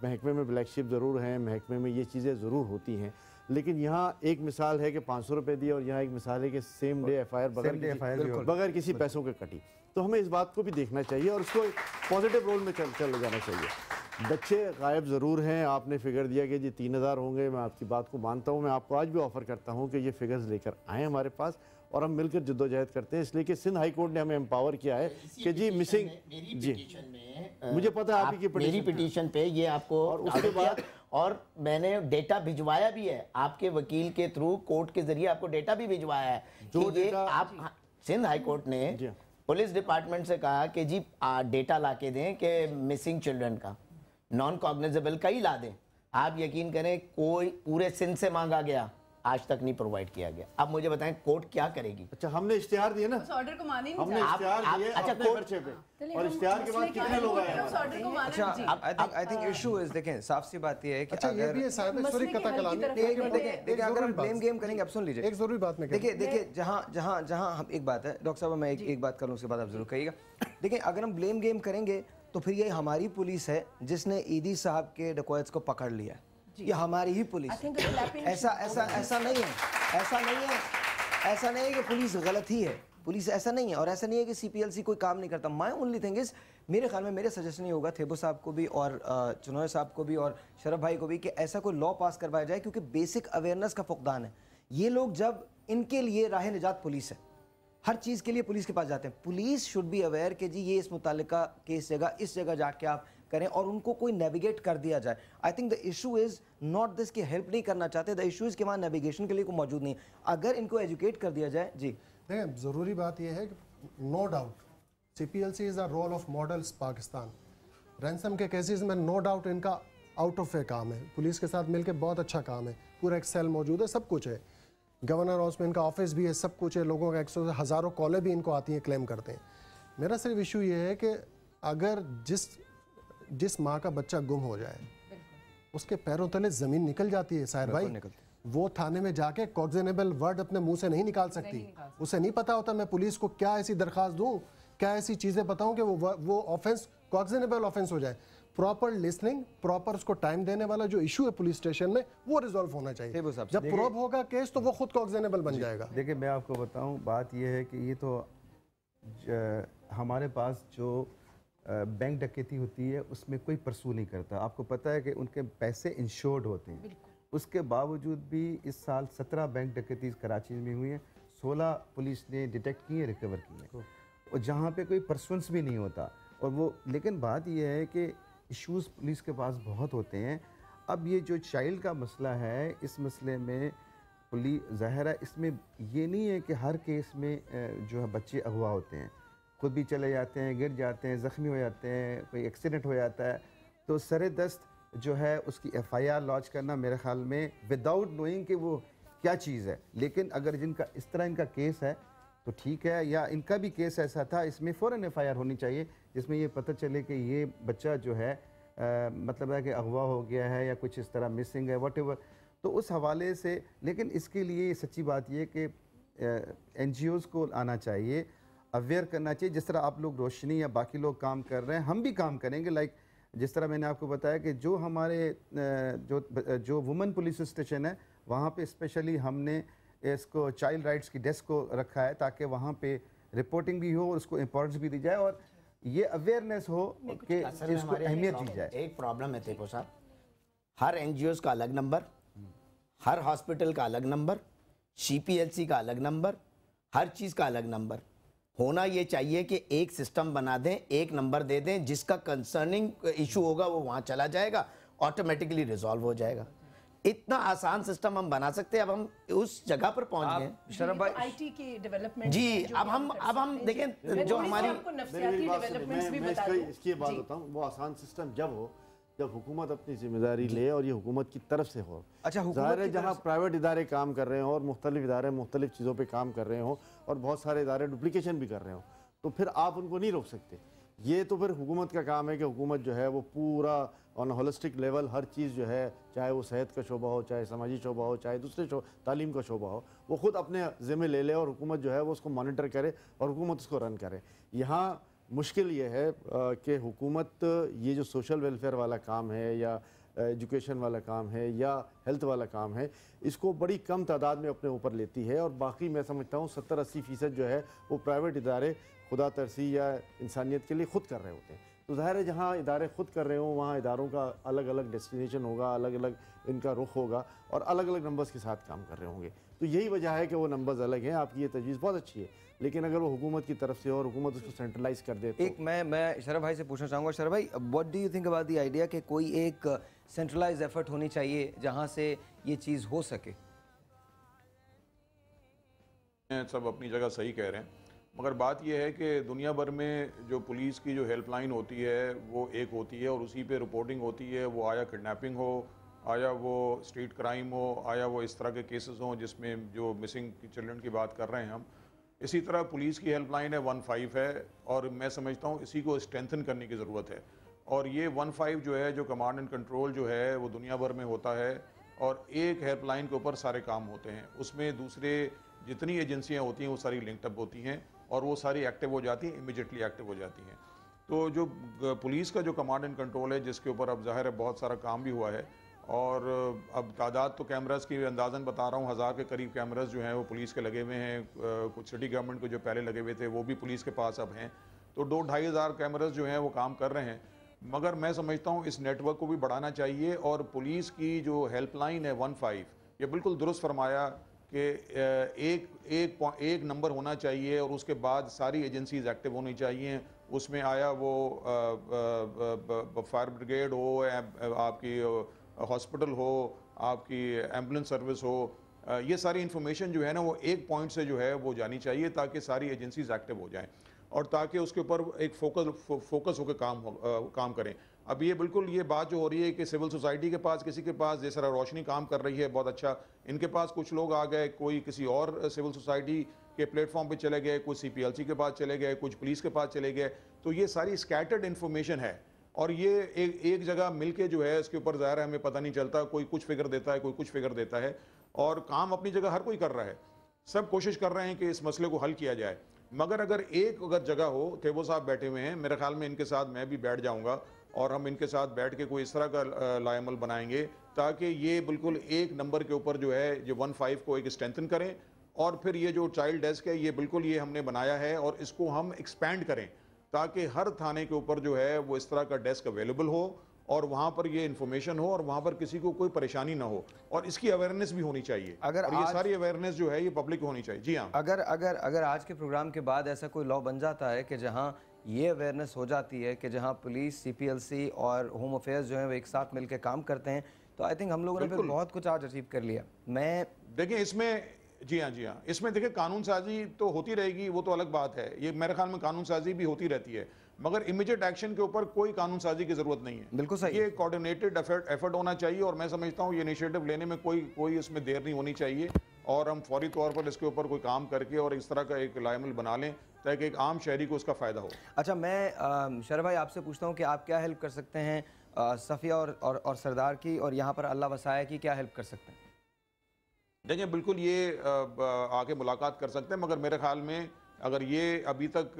महकमे में ब्लैक शिप ज़रूर हैं, महकमे में ये चीज़ें ज़रूर होती हैं, लेकिन यहाँ एक मिसाल है कि 500 रुपये दिए और यहाँ एक मिसाल है कि सेम डे FIR बगैर किसी पैसों के कटी। तो हमें इस बात को भी देखना चाहिए और उसको पॉजिटिव रोल में चल जाना चाहिए। बच्चे गायब ज़रूर हैं। आपने फिगर दिया कि जी 3000 होंगे, मैं आपकी बात को मानता हूँ। मैं आपको आज भी ऑफ़र करता हूँ कि ये फिगर्स लेकर आएँ हमारे पास और हम मिलकर जद्दोजहद करते हैं, इसलिए कि सिंध हाई कोर्ट ने हमें एम्पावर किया है कि जी मिसिंग जी मुझे पता है आपकी मेरी पिटीशन पे ये आपको और उसके बाद और मैंने डेटा भिजवाया भी है आपके वकील के थ्रू, कोर्ट के जरिए आपको डेटा भी भिजवाया है जो ये आप सिंध हाई कोर्ट ने पुलिस डिपार्टमेंट से कहा कि जी डेटा ला के दें कि मिसिंग चिल्ड्रन का, नॉन कॉग्निजेबल का ही ला दें। आप यकीन करें कोई पूरे सिंध से मांगा गया, आज तक नहीं प्रोवाइड किया गया। अब मुझे बताएं कोर्ट क्या करेगी? अच्छा हमने इश्तिहार दिए ना, उस ऑर्डर को माने नहीं, हमने इश्तिहार दिए अपने पर्चे पे और इश्तिहार के बाद कितने लोग आए? अच्छा आई थिंक इशू इज, देखें साफ सी बात ये है कि अच्छा ये भी है साहब, सॉरी कथा कलामी, देखिए अगर हम ब्लेम गेम करेंगे, अब सुन लीजिए एक जरूरी बात में देखिए जहां हम एक बात है डॉक्टर साहब, मैं एक बात करूं उसके बाद आप जरूर कहिएगा। देखिए अगर हम ब्लेम गेम करेंगे तो फिर ये हमारी पुलिस है जिसने ईदी साहब के डकैत को पकड़ लिया, ये हमारी ही पुलिस। ऐसा नहीं है कि पुलिस गलत ही है, पुलिस ऐसा नहीं है, और ऐसा नहीं है कि CPLC कोई काम नहीं करता। माय ओनली थिंग इज, मेरे ख्याल में मेरे सजेशन ये होगा थेबो साहब को भी और चुनौय साहब को भी और शरफ भाई को भी कि ऐसा कोई लॉ पास करवाया जाए, क्योंकि बेसिक अवेयरनेस का फुकदान है। ये लोग जब इनके लिए राह निजात पुलिस है, हर चीज़ के लिए पुलिस के पास जाते हैं। पुलिस शुड बी अवेयर कि जी ये इस मुतालिका केस जगह इस जगह जाके आप करें और उनको कोई नेविगेट कर दिया जाए। I think the issue is not this कि हेल्प नहीं करना चाहते, द इशू इज कि वहाँ नेविगेशन के लिए कोई मौजूद नहीं। अगर इनको एजुकेट कर दिया जाए जी। देखिए ज़रूरी बात यह है कि no doubt CPLC is the role of models Pakistan. Ransom के केसेस में नो डाउट इनका आउट ऑफ वे काम है, पुलिस के साथ मिलकर बहुत अच्छा काम है, पूरा एक सेल मौजूद है, सब कुछ है, गवर्नर हाउस में इनका ऑफिस भी है, सब कुछ है, लोगों का 100 से हज़ारों कॉलें भी इनको आती हैं, क्लेम करते हैं। मेरा सिर्फ इशू ये है कि अगर जिस माँ का बच्चा गुम हो जाए उसके पैरों तले ज़मीन निकल जाती है साहिर भाई, वो थाने में जाके कॉग्निजेबल वर्ड अपने मुंह से नहीं निकाल सकती, उसे नहीं पता होता मैं पुलिस को क्या ऐसी दरख्वास्त दूं, क्या ऐसी चीज़ें बताऊं कि वो ऑफेंस कॉग्निजेबल ऑफेंस हो जाए। प्रॉपर लिसनिंग, प्रॉपर उसको टाइम देने वाला जो इशू है पुलिस स्टेशन में वो रिजॉल्व होना चाहिए। जब प्रोब होगा केस तो वो खुद कॉग्निजेबल बन जाएगा। देखिए मैं आपको बताऊं, बात ये है कि ये तो हमारे पास जो बैंक डकैती होती है उसमें कोई परसू नहीं करता। आपको पता है कि उनके पैसे इंश्योर्ड होते हैं, उसके बावजूद भी इस साल 17 बैंक डकैती कराची में हुई है, 16 पुलिस ने डिटेक्ट की है, रिकवर की है, और जहाँ पे कोई परसुंस भी नहीं होता। और वो लेकिन बात यह है कि इश्यूज़ पुलिस के पास बहुत होते हैं। अब ये जो चाइल्ड का मसला है, इस मसले में पुलिस ज़ाहिर है, इसमें ये नहीं है कि हर केस में जो है बच्चे अगवा होते हैं, खुद भी चले जाते हैं, गिर जाते हैं, ज़ख्मी हो जाते हैं, कोई एक्सीडेंट हो जाता है, तो सरे दस्त जो है उसकी FIR लॉन्च करना मेरे ख़्याल में विदाउट नोइंग कि वो क्या चीज़ है। लेकिन अगर जिनका इस तरह इनका केस है तो ठीक है, या इनका भी केस ऐसा था, इसमें फ़ौरन FIR होनी चाहिए जिसमें ये पता चले कि ये बच्चा जो है मतलब है कि अगवा हो गया है या कुछ इस तरह मिसिंग है, वट एवर। तो उस हवाले से, लेकिन इसके लिए सच्ची बात ये कि NGOs को आना चाहिए, अवेयर करना चाहिए। जिस तरह आप लोग रोशनी या बाकी लोग काम कर रहे हैं, हम भी काम करेंगे। लाइक जिस तरह मैंने आपको बताया कि जो हमारे जो वुमेन पुलिस स्टेशन है, वहाँ पे स्पेशली हमने इसको चाइल्ड राइट्स की डेस्क को रखा है, ताकि वहाँ पे रिपोर्टिंग भी हो और उसको इम्पोर्टेंस भी दी जाए और ये अवेयरनेस हो कि इसको अहमियत दी जाए। एक प्रॉब्लम है तेको साहब, हर NGOs का अलग नंबर, हर हॉस्पिटल का अलग नंबर, CPLC का अलग नंबर, हर चीज़ का अलग नंबर होना ये चाहिए कि एक सिस्टम बना दें, एक नंबर दे दें, जिसका कंसर्निंग इशू होगा वो वहाँ चला जाएगा, ऑटोमेटिकली रिजॉल्व हो जाएगा। इतना आसान सिस्टम हम बना सकते हैं। अब हम उस जगह पर पहुंच गए शरफ भाई, IT की डेवलपमेंट जी। अब हम देखें जो हमारी इसकी बात बताऊं, वो आसान सिस्टम जब हो जब हुकूमत अपनी जिम्मेदारी ले और ये हुकूमत की तरफ से हो। अच्छा, ज़ाहिर है जहाँ प्राइवेट इदारे काम कर रहे हो और मुख्तलिफ इदारे मुख्तलिफ चीज़ों पे काम कर रहे हो और बहुत सारे इदारे डुप्लीकेशन भी कर रहे हो, तो फिर आप उनको नहीं रोक सकते। ये तो फिर हुकूमत का काम है कि हुकूमत जो है वो पूरा ऑन होलिस्टिक लेवल हर चीज़ जो है, चाहे वो सेहत का शोबा हो, चाहे समाजी शोबा हो, चाहे दूसरे तालीम का शोबा हो, वो ख़ुद अपने ज़िम्मे ले ले और हुकूमत जो है वो उसको मॉनिटर करे और हुकूमत उसको रन करे। यहाँ मुश्किल ये है कि हुकूमत ये जो सोशल वेलफेयर वाला काम है या एजुकेशन वाला काम है या हेल्थ वाला काम है, इसको बड़ी कम तादाद में अपने ऊपर लेती है और बाकी मैं समझता हूँ 70-80% जो है वो प्राइवेट इदारे खुदा तरसी या इंसानियत के लिए ख़ुद कर रहे होते हैं। तो ज़ाहिर है जहाँ इदारे ख़ुद कर रहे हो वहाँ इदारों का अलग अलग डेस्टिनेशन होगा, अलग अलग इनका रुख होगा और अलग अलग नंबर्स के साथ काम कर रहे होंगे। तो यही वजह है कि वो नंबर्स अलग हैं। आपकी ये तजवीज़ बहुत अच्छी है, लेकिन अगर वो हुकूमत की तरफ से और हुकूमत उसको सेंट्रलाइज कर दे तो एक मैं शरफ भाई से पूछना चाहूँगा। शरफ भाई, what do you think about the idea कि कोई एक सेंट्रलाइज एफर्ट होनी चाहिए जहाँ से ये चीज़ हो सके? सब अपनी जगह सही कह रहे हैं, मगर बात यह है कि दुनिया भर में जो पुलिस की जो हेल्पलाइन होती है वो एक होती है और उसी पे रिपोर्टिंग होती है। वो आया किडनैपिंग हो, आया वो स्ट्रीट क्राइम हो, आया वो इस तरह के केसेस हों जिसमें जो मिसिंग चिल्ड्रन की बात कर रहे हैं हम। इसी तरह पुलिस की हेल्पलाइन है 15 है और मैं समझता हूँ इसी को स्ट्रेंथन करने की ज़रूरत है। और ये 15 जो है, जो कमांड एंड कंट्रोल जो है वो दुनिया भर में होता है और एक हेल्पलाइन के ऊपर सारे काम होते हैं। उसमें दूसरे जितनी एजेंसियाँ होती हैं वो सारी लिंकअप होती हैं और वो सारी एक्टिव हो जाती हैं, इमीडिएटली एक्टिव हो जाती हैं। तो जो पुलिस का जो कमांड एंड कंट्रोल है, जिसके ऊपर अब ज़ाहिर है बहुत सारा काम भी हुआ है और अब तादाद तो कैमरास की अंदाज़न बता रहा हूँ, 1000 के करीब कैमरास जो हैं वो पुलिस के लगे हुए हैं। कुछ सिटी गवर्नमेंट के जो पहले लगे हुए थे वो भी पुलिस के पास अब हैं। तो 2-2.5 हज़ार कैमरास जो हैं वो काम कर रहे हैं। मगर मैं समझता हूँ इस नेटवर्क को भी बढ़ाना चाहिए और पुलिस की जो हेल्पलाइन है 15, ये बिल्कुल दुरुस्त फरमाया कि एक नंबर होना चाहिए और उसके बाद सारी एजेंसीज एक्टिव होनी चाहिए। उसमें आया वो फायर ब्रिगेड हो, आपकी हॉस्पिटल हो, आपकी एम्बुलेंस सर्विस हो, ये सारी इन्फॉर्मेशन जो है ना वो एक पॉइंट से जो है वो जानी चाहिए ताकि सारी एजेंसीज एक्टिव हो जाएं और ताकि उसके ऊपर एक फोकस होकर काम करें। अब ये बिल्कुल ये बात जो हो रही है कि सिविल सोसाइटी के पास, किसी के पास, जैसे रोशनी काम कर रही है बहुत अच्छा, इनके पास कुछ लोग आ गए, कोई किसी और सिविल सोसाइटी के प्लेटफॉर्म पे चले गए, कुछ CPLC के पास चले गए, कुछ पुलिस के पास चले गए। तो ये सारी स्कैटर्ड इन्फॉर्मेशन है और ये एक जगह मिलके जो है इसके ऊपर ज़ाहिर है हमें पता नहीं चलता, कोई कुछ फिगर देता है, कोई कुछ फिगर देता है और काम अपनी जगह हर कोई कर रहा है। सब कोशिश कर रहे हैं कि इस मसले को हल किया जाए। मगर अगर जगह हो, तेबो साहब बैठे हुए हैं, मेरे ख्याल में इनके साथ मैं भी बैठ जाऊंगा और हम इनके साथ बैठ के कोई इस तरह का लाएमल बनाएंगे ताकि ये बिल्कुल एक नंबर के ऊपर जो है जो 15 को एक स्ट्रेंथन करें और फिर ये जो चाइल्ड डेस्क है ये बिल्कुल ये हमने बनाया है और इसको हम एक्सपैंड करें ताकि हर थाने के ऊपर जो है वो इस तरह का डेस्क अवेलेबल हो और वहाँ पर ये इन्फॉर्मेशन हो और वहाँ पर किसी को कोई परेशानी ना हो और इसकी अवेयरनेस भी होनी चाहिए। अगर ये सारी अवेयरनेस जो है ये पब्लिक होनी चाहिए। जी हाँ, अगर आज के प्रोग्राम के बाद ऐसा कोई लॉ बन जाता है कि जहाँ ये अवेयरनेस हो जाती है कि जहाँ पुलिस, CPLC और होम अफेयर्स जो है वो एक साथ मिलकर काम करते हैं, तो आई थिंक हम लोगों ने फिर बहुत कुछ आज अचीव कर लिया। मैं देखिए इसमें जी हाँ, इसमें देखिए कानून साजी तो होती रहेगी, वो तो अलग बात है, ये मेरे ख्याल में कानून साजी भी होती रहती है, मगर इमीडिएट एक्शन के ऊपर कोई कानून साजी की जरूरत नहीं है। बिल्कुल सही, ये कोऑर्डिनेटेड एफर्ट होना चाहिए और मैं समझता हूँ ये इनिशिएटिव लेने में कोई इसमें देर नहीं होनी चाहिए और हम फौरी तौर पर इसके ऊपर कोई काम करके और इस तरह का एक लायमल बना लें ताकि एक आम शहरी को उसका फ़ायदा हो। अच्छा, मैं शरफ भाई आपसे पूछता हूँ कि आप क्या हेल्प कर सकते हैं सफ़िया और सरदार की, और यहाँ पर अल्लाह वसाया की क्या हेल्प कर सकते हैं? देखिए बिल्कुल ये आके मुलाकात कर सकते हैं, मगर मेरे ख्याल में अगर ये अभी तक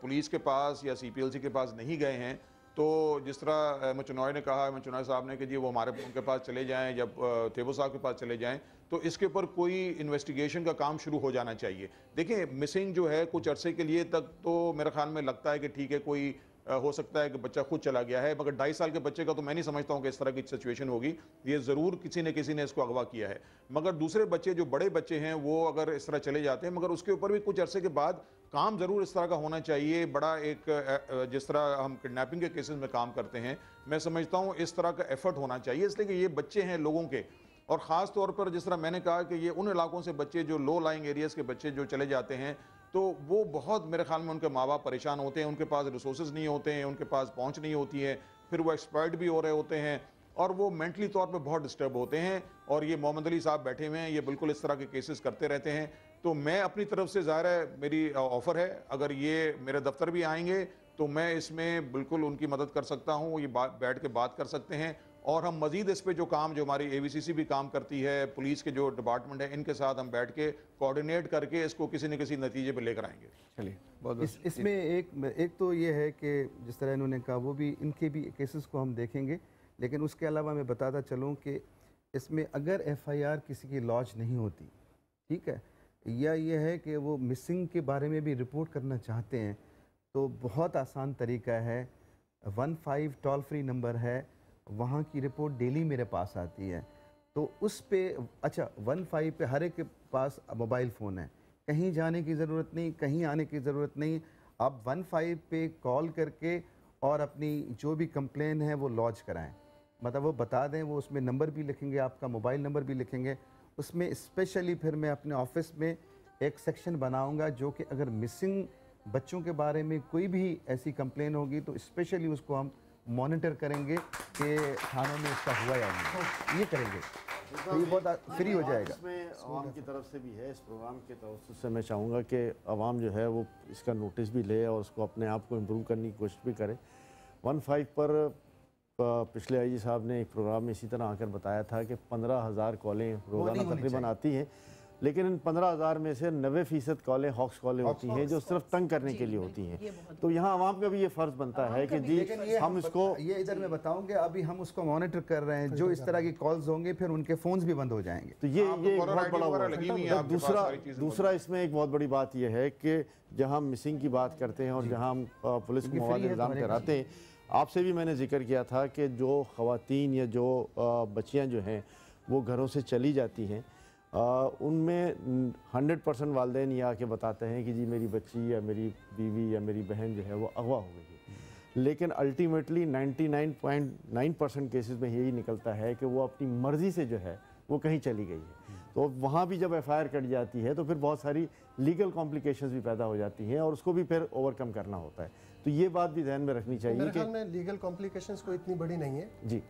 पुलिस के पास या CPLC के पास नहीं गए हैं, तो जिस तरह अहमद चुनावी ने कहा, अहमद चुनावी साहब ने कि जी वो उनके पास चले जाएं या तेबो साहब के पास चले जाएं, तो इसके ऊपर कोई इन्वेस्टिगेशन का काम शुरू हो जाना चाहिए। देखिए मिसिंग जो है कुछ अरसे के लिए तक तो मेरे ख्याल में लगता है कि ठीक है, कोई हो सकता है कि बच्चा खुद चला गया है, मगर 2.5 साल के बच्चे का तो मैं नहीं समझता हूँ कि इस तरह की सिचुएशन होगी। ये ज़रूर किसी ने इसको अगवा किया है। मगर दूसरे बच्चे जो बड़े बच्चे हैं वो अगर इस तरह चले जाते हैं, मगर उसके ऊपर भी कुछ अरसे के बाद काम ज़रूर इस तरह का होना चाहिए। बड़ा एक जिस तरह हम किडनैपिंग के केसेस में काम करते हैं, मैं समझता हूँ इस तरह का एफर्ट होना चाहिए, इसलिए कि ये बच्चे हैं लोगों के, और ख़ास तौर पर जिस तरह मैंने कहा कि ये उन इलाकों से बच्चे जो लो लाइंग एरियाज़ के बच्चे जो चले जाते हैं, तो वो बहुत मेरे ख्याल में उनके माँ बाप परेशान होते हैं, उनके पास रिसोर्सेज नहीं होते हैं, उनके पास पहुँच नहीं होती है, फिर वो एक्सपर्ट भी हो रहे होते हैं और वो मेंटली तौर पे बहुत डिस्टर्ब होते हैं। और ये मोहम्मद अली साहब बैठे हुए हैं, ये बिल्कुल इस तरह के केसेस करते रहते हैं। तो मैं अपनी तरफ से ज़ाहिर है मेरी ऑफ़र है, अगर ये मेरे दफ्तर भी आएंगे तो मैं इसमें बिल्कुल उनकी मदद कर सकता हूँ, ये बैठ के बात कर सकते हैं, और हम मज़ीद इस पे जो काम जो हमारी AVCC भी काम करती है, पुलिस के जो डिपार्टमेंट है, इनके साथ हम बैठ के कोऑर्डिनेट करके इसको किसी न किसी नतीजे पे लेकर आएंगे। चलिए बहुत इसमें एक तो ये है कि जिस तरह इन्होंने कहा वो भी इनके भी केसेस को हम देखेंगे, लेकिन उसके अलावा मैं बताता चलूँ कि इसमें अगर FIR किसी की लॉन्च नहीं होती, ठीक है, या ये है कि वो मिसिंग के बारे में भी रिपोर्ट करना चाहते हैं, तो बहुत आसान तरीका है। 15 टोल फ्री नंबर है, वहाँ की रिपोर्ट डेली मेरे पास आती है, तो उस पे 15 पे हर एक के पास मोबाइल फ़ोन है, कहीं जाने की ज़रूरत नहीं, कहीं आने की ज़रूरत नहीं। आप 15 पे कॉल करके और अपनी जो भी कंप्लेन है वो लॉन्च कराएं, मतलब वो बता दें, वो उसमें नंबर भी लिखेंगे, आपका मोबाइल नंबर भी लिखेंगे। उसमें स्पेशली फिर मैं अपने ऑफिस में एक सेक्शन बनाऊंगा जो कि अगर मिसिंग बच्चों के बारे में कोई भी ऐसी कंप्लेन होगी तो स्पेशली उसको हम मॉनिटर करेंगे कि थानों में इसका हुआ या नहीं, ये करेंगे, तो ये बहुत फ्री हो जाएगा। इसमें आवाम की तरफ से भी है, इस प्रोग्राम के तवज्जुह से मैं चाहूँगा कि आवाम जो है वो इसका नोटिस भी ले और उसको अपने आप को इम्प्रूव करने की कोशिश भी करे। 15 पर पिछले IG साहब ने एक प्रोग्राम में इसी तरह आकर बताया था कि 15,000 कॉलें रोज़ाना तकरीबन आती हैं, लेकिन इन 15,000 में से 90% कॉलें हॉक्स कॉलें होती हैं जो सिर्फ तंग करने के लिए होती हैं। तो यहाँ आवाम का भी ये फ़र्ज़ बनता है कि जी हम इसको, ये इधर मैं बताऊँ कि अभी हम उसको मॉनिटर कर रहे हैं, जो इस तरह की कॉल्स होंगे फिर उनके फ़ोन्स भी बंद हो जाएंगे। तो ये बहुत बड़ा दूसरा इसमें एक बहुत बड़ी बात यह है कि जहाँ हम मिसिंग की बात करते हैं और जहाँ हम पुलिस को मवाद इल्ज़ाम ठहराते हैं, आपसे भी मैंने जिक्र किया था कि जो ख़वातीन या जो बच्चियाँ जो हैं वो घरों से चली जाती हैं, उनमें 100% वालिदैन ये आके बताते हैं कि जी मेरी बच्ची या मेरी बीवी या मेरी बहन जो है वो अगवा हो गई है, लेकिन अल्टीमेटली 99.9% केसेस में यही निकलता है कि वो अपनी मर्ज़ी से जो है वो कहीं चली गई है। तो वहाँ भी जब FIR कट जाती है तो फिर बहुत सारी लीगल कॉम्प्लिकेशंस भी पैदा हो जाती हैं और उसको भी फिर ओवरकम करना होता है। तो ये बात भी ध्यान में रखनी चाहिए मेरे ख्याल में लीगल कॉम्प्लिकेशंस कोई इतनी बड़ी नहीं है जी।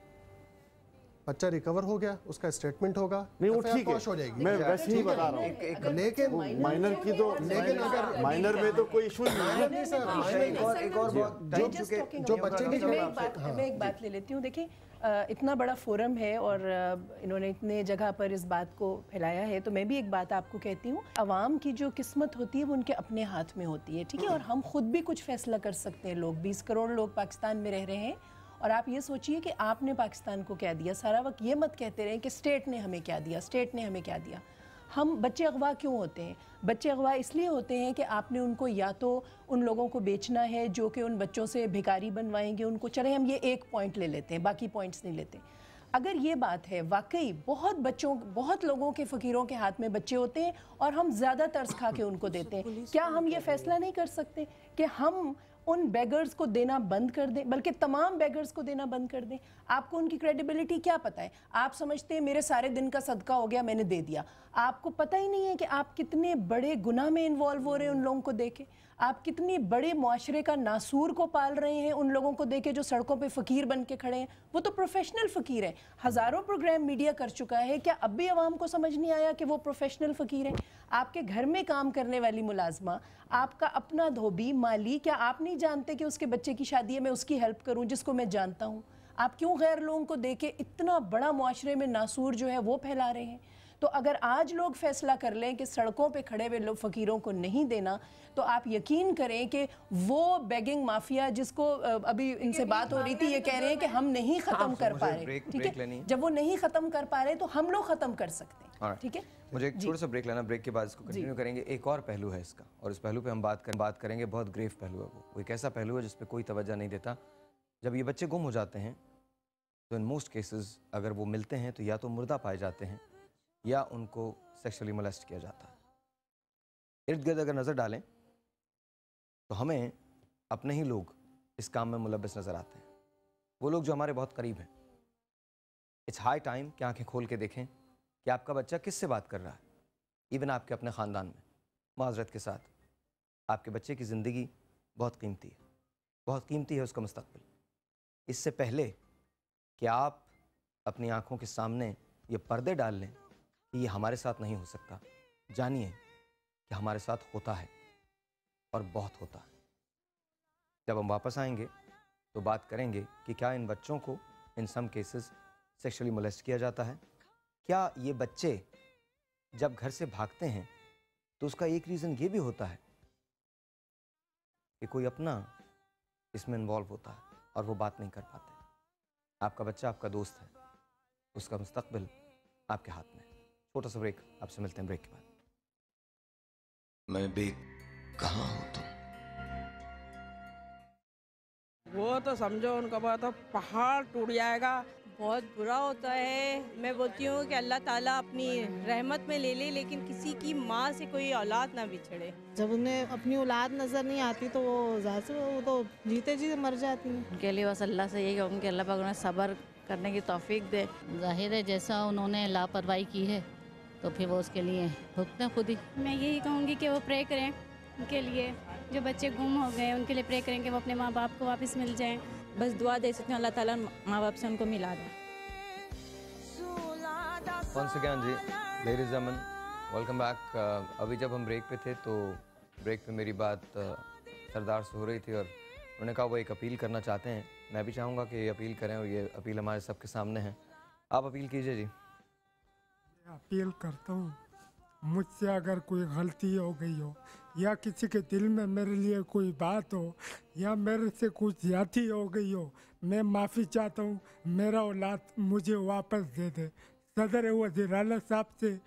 बच्चा रिकवर हो गया, उसका स्टेटमेंट होगा, नहीं वो ठीक है, हो जाएगी। मैं वैसे ही बता रहा हूँ, लेकिन माइनर की तो, लेकिन अगर माइनर में तो कोई इशू नहीं है। जो बच्चे मैं एक बात ले लेती हूँ। देखिए इतना बड़ा फोरम है और इन्होंने इतने जगह पर इस बात को फैलाया है, तो मैं भी एक बात आपको कहती हूँ, अवाम की जो किस्मत होती है वो उनके अपने हाथ में होती है, ठीक है, और हम खुद भी कुछ फैसला कर सकते हैं। लोग 20 करोड़ लोग पाकिस्तान में रह रहे हैं और आप ये सोचिए कि आपने पाकिस्तान को क्या दिया। सारा वक्त ये मत कहते रहें कि स्टेट ने हमें क्या दिया, स्टेट ने हमें क्या दिया। हम बच्चे अगवा क्यों होते हैं? बच्चे अगवा इसलिए होते हैं कि आपने उनको या तो उन लोगों को बेचना है जो कि उन बच्चों से भिखारी बनवाएंगे उनको। चले हम ये एक पॉइंट ले लेते हैं, बाकी पॉइंट्स नहीं लेते। अगर ये बात है वाकई बहुत लोगों के फ़कीरों के हाथ में बच्चे होते हैं और हम ज़्यादा तरस खा के उनको देते हैं, क्या हम ये फैसला नहीं कर सकते कि हम उन बेगर्स को देना बंद कर दें, बल्कि तमाम बेगर्स को देना बंद कर दें? आपको उनकी क्रेडिबिलिटी क्या पता है? आप समझते हैं मेरे सारे दिन का सदका हो गया, मैंने दे दिया। आपको पता ही नहीं है कि आप कितने बड़े गुनाह में इन्वॉल्व हो रहे हैं उन लोगों को देके। आप कितनी बड़े मुआशरे का नासूर को पाल रहे हैं उन लोगों को देके जो सड़कों पे फ़कीर बन के खड़े हैं। वो तो प्रोफेशनल फ़कीर हैं, हज़ारों प्रोग्राम मीडिया कर चुका है। क्या अब भी आवाम को समझ नहीं आया कि वो प्रोफेशनल फ़कीर हैं? आपके घर में काम करने वाली मुलाजमा, आपका अपना धोबी माली, क्या आप नहीं जानते कि उसके बच्चे की शादी है, मैं उसकी हेल्प करूं जिसको मैं जानता हूं? आप क्यों गैर लोगों को देके इतना बड़ा मुआशरे में नासूर जो है वो फैला रहे हैं? तो अगर आज लोग फैसला कर लें कि सड़कों पे खड़े हुए लोग फ़कीरों को नहीं देना, तो आप यकीन करें कि वो बेगिंग माफिया जिसको अभी इनसे बात हो रही थी, ये कह रहे हैं कि हम नहीं ख़त्म कर पा रहे, ठीक है, जब वो नहीं ख़त्म कर पा रहे तो हम लोग ख़त्म कर सकते हैं, ठीक है। मुझे एक छोटा सा ब्रेक लेना, ब्रेक के बाद इसको कंटिन्यू करेंगे। एक और पहलू है इसका, और इस पहलू पे हम बात करेंगे। बहुत ग्रेव पहलू है वो एक ऐसा पहलू है जिस पे कोई तवज्जो नहीं देता। जब ये बच्चे गुम हो जाते हैं तो इन मोस्ट केसेस अगर वो मिलते हैं तो या तो मुर्दा पाए जाते हैं या उनको सेक्सुअली मोलेस्ट किया जाता है। इर्द गिर्द अगर नज़र डालें तो हमें अपने ही लोग इस काम में मुलव्वस नज़र आते हैं, वो लोग जो हमारे बहुत करीब हैं। इट्स हाई टाइम कि आंखें खोल के देखें कि आपका बच्चा किससे बात कर रहा है। इवन आपके अपने ख़ानदान में, माज़रत के साथ, आपके बच्चे की ज़िंदगी बहुत कीमती है, बहुत कीमती है उसका मुस्तक़बिल। इससे पहले कि आप अपनी आंखों के सामने ये पर्दे डाल लें कि ये हमारे साथ नहीं हो सकता, जानिए कि हमारे साथ होता है और बहुत होता है। जब हम वापस आएंगे तो बात करेंगे कि क्या इन बच्चों को इन सम केसेस सेक्सुअली मोलेस्ट किया जाता है। क्या ये बच्चे जब घर से भागते हैं तो उसका एक रीज़न ये भी होता है कि कोई अपना इसमें इन्वॉल्व होता है और वो बात नहीं कर पाते। आपका बच्चा आपका दोस्त है, उसका मुस्तक़बिल आपके हाथ में। छोटा सा ब्रेक, आपसे मिलते हैं ब्रेक के बाद। मैं भी कहाँ हूँ तुम? वो तो समझो उनका बात तो पहाड़ टूट जाएगा। बहुत बुरा होता है। मैं बोलती हूँ कि अल्लाह ताला अपनी रहमत में ले ले, लेकिन किसी की माँ से कोई औलाद ना बिछड़े। जब उन्हें अपनी औलाद नज़र नहीं आती तो वो ज़ाहिर से वो तो जीते जी मर जाती हैं। उनके लिए बस अल्लाह से यही कहूँगी कि अल्लाह पाक उन्हें सब्र करने की तौफीक दे। जाहिर है जैसा उन्होंने लापरवाही की है तो फिर वो उसके लिए भुगतें खुद ही। मैं यही कहूँगी कि वो प्रे करें उनके लिए, जो बच्चे गुम हो गए उनके लिए प्रे करें कि वो अपने माँ बाप को वापस मिल जाएं। बस दुआ दे सकते हैं अल्लाह ताला माँ बाप से उनको मिला दे। Once again ji, ladies and gentlemen, welcome back। अभी जब हम ब्रेक पे थे तो ब्रेक पे मेरी बात सरदार से हो रही थी और उन्होंने कहा वो एक अपील करना चाहते हैं। मैं भी चाहूँगा कि ये अपील करें और ये अपील हमारे सबके सामने है। आप अपील कीजिए जी। अपील करता हूँ, मुझसे अगर कोई गलती हो गई हो या किसी के दिल में मेरे लिए कोई बात हो या मेरे से कुछ ज़्यादती हो गई हो, मैं माफ़ी चाहता हूँ। मेरा औलाद मुझे वापस दे दे। सदर वज़ीर आला साहब से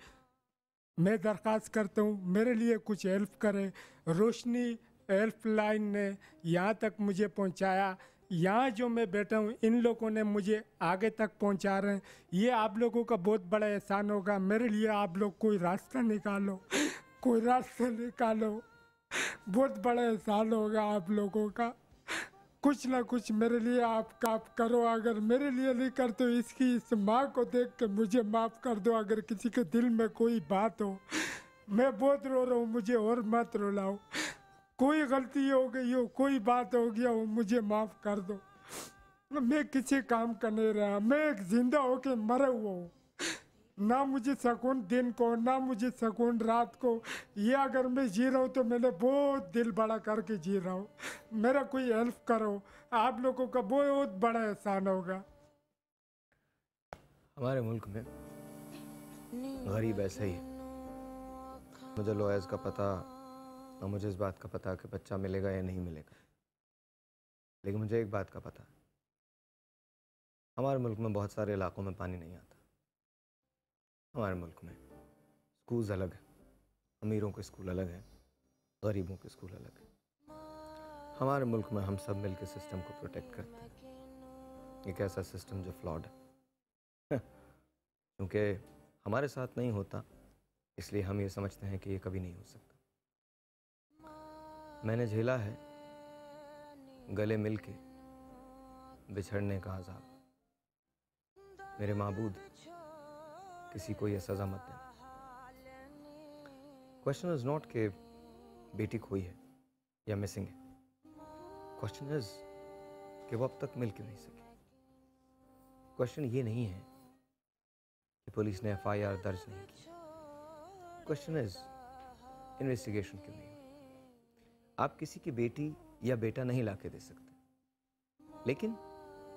मैं दरख्वास्त करता हूँ मेरे लिए कुछ हेल्प करें। रोशनी हेल्पलाइन ने यहाँ तक मुझे पहुँचाया। यहाँ जो मैं बैठा हूँ इन लोगों ने मुझे आगे तक पहुँचा रहे हैं। ये आप लोगों का बहुत बड़ा एहसान होगा। मेरे लिए आप लोग कोई रास्ता निकालो, कोई रास्ता निकालो। बहुत बड़ा एहसान होगा आप लोगों का। कुछ ना कुछ मेरे लिए आप करो। अगर मेरे लिए नहीं करते तो इस माँ को देख के मुझे माफ़ कर दो। अगर किसी के दिल में कोई बात हो, मैं बहुत रो रहा हूँ, मुझे और मत रुलाओ। कोई गलती हो गई हो, कोई बात हो गया हो, मुझे माफ़ कर दो। मैं किसी काम का नहीं रहा। मैं एक जिंदा होके मरा हुआ हूँ। ना मुझे सुकून दिन को, ना मुझे सुकून रात को। ये अगर मैं जी रहा हूँ तो मैंने बहुत दिल बड़ा करके जी रहा हूँ। मेरा कोई हेल्प करो, आप लोगों का बहुत बड़ा एहसान होगा। हमारे मुल्क में गरीब ऐसे ही है। मुझे लॉयर्स का पता और मुझे इस बात का पता कि बच्चा मिलेगा या नहीं मिलेगा, लेकिन मुझे एक बात का पता है, हमारे मुल्क में बहुत सारे इलाकों में पानी नहीं आता। हमारे मुल्क में स्कूल्स अलग हैं, अमीरों के स्कूल अलग हैं, गरीबों के स्कूल अलग हैं। हमारे मुल्क में हम सब मिलकर सिस्टम को प्रोटेक्ट करते हैं। एक ऐसा सिस्टम जो फ्लॉड है क्योंकि हमारे साथ नहीं होता, इसलिए हम ये समझते हैं कि ये कभी नहीं हो सकता। मैंने झेला है गले मिल के बिछड़ने का अज़ाब। मेरे माबूद किसी को यह सज़ा मत देना। क्वेश्चन इज़ नॉट कि बेटी खोई है या मिसिंग है। क्वेश्चन इज़ कि वो अब तक मिल क्यों नहीं सकी। क्वेश्चन ये नहीं है कि पुलिस ने FIR दर्ज नहीं की। क्वेश्चन इज़ इन्वेस्टिगेशन क्यों नहीं हुई। आप किसी की बेटी या बेटा नहीं ला के दे सकते, लेकिन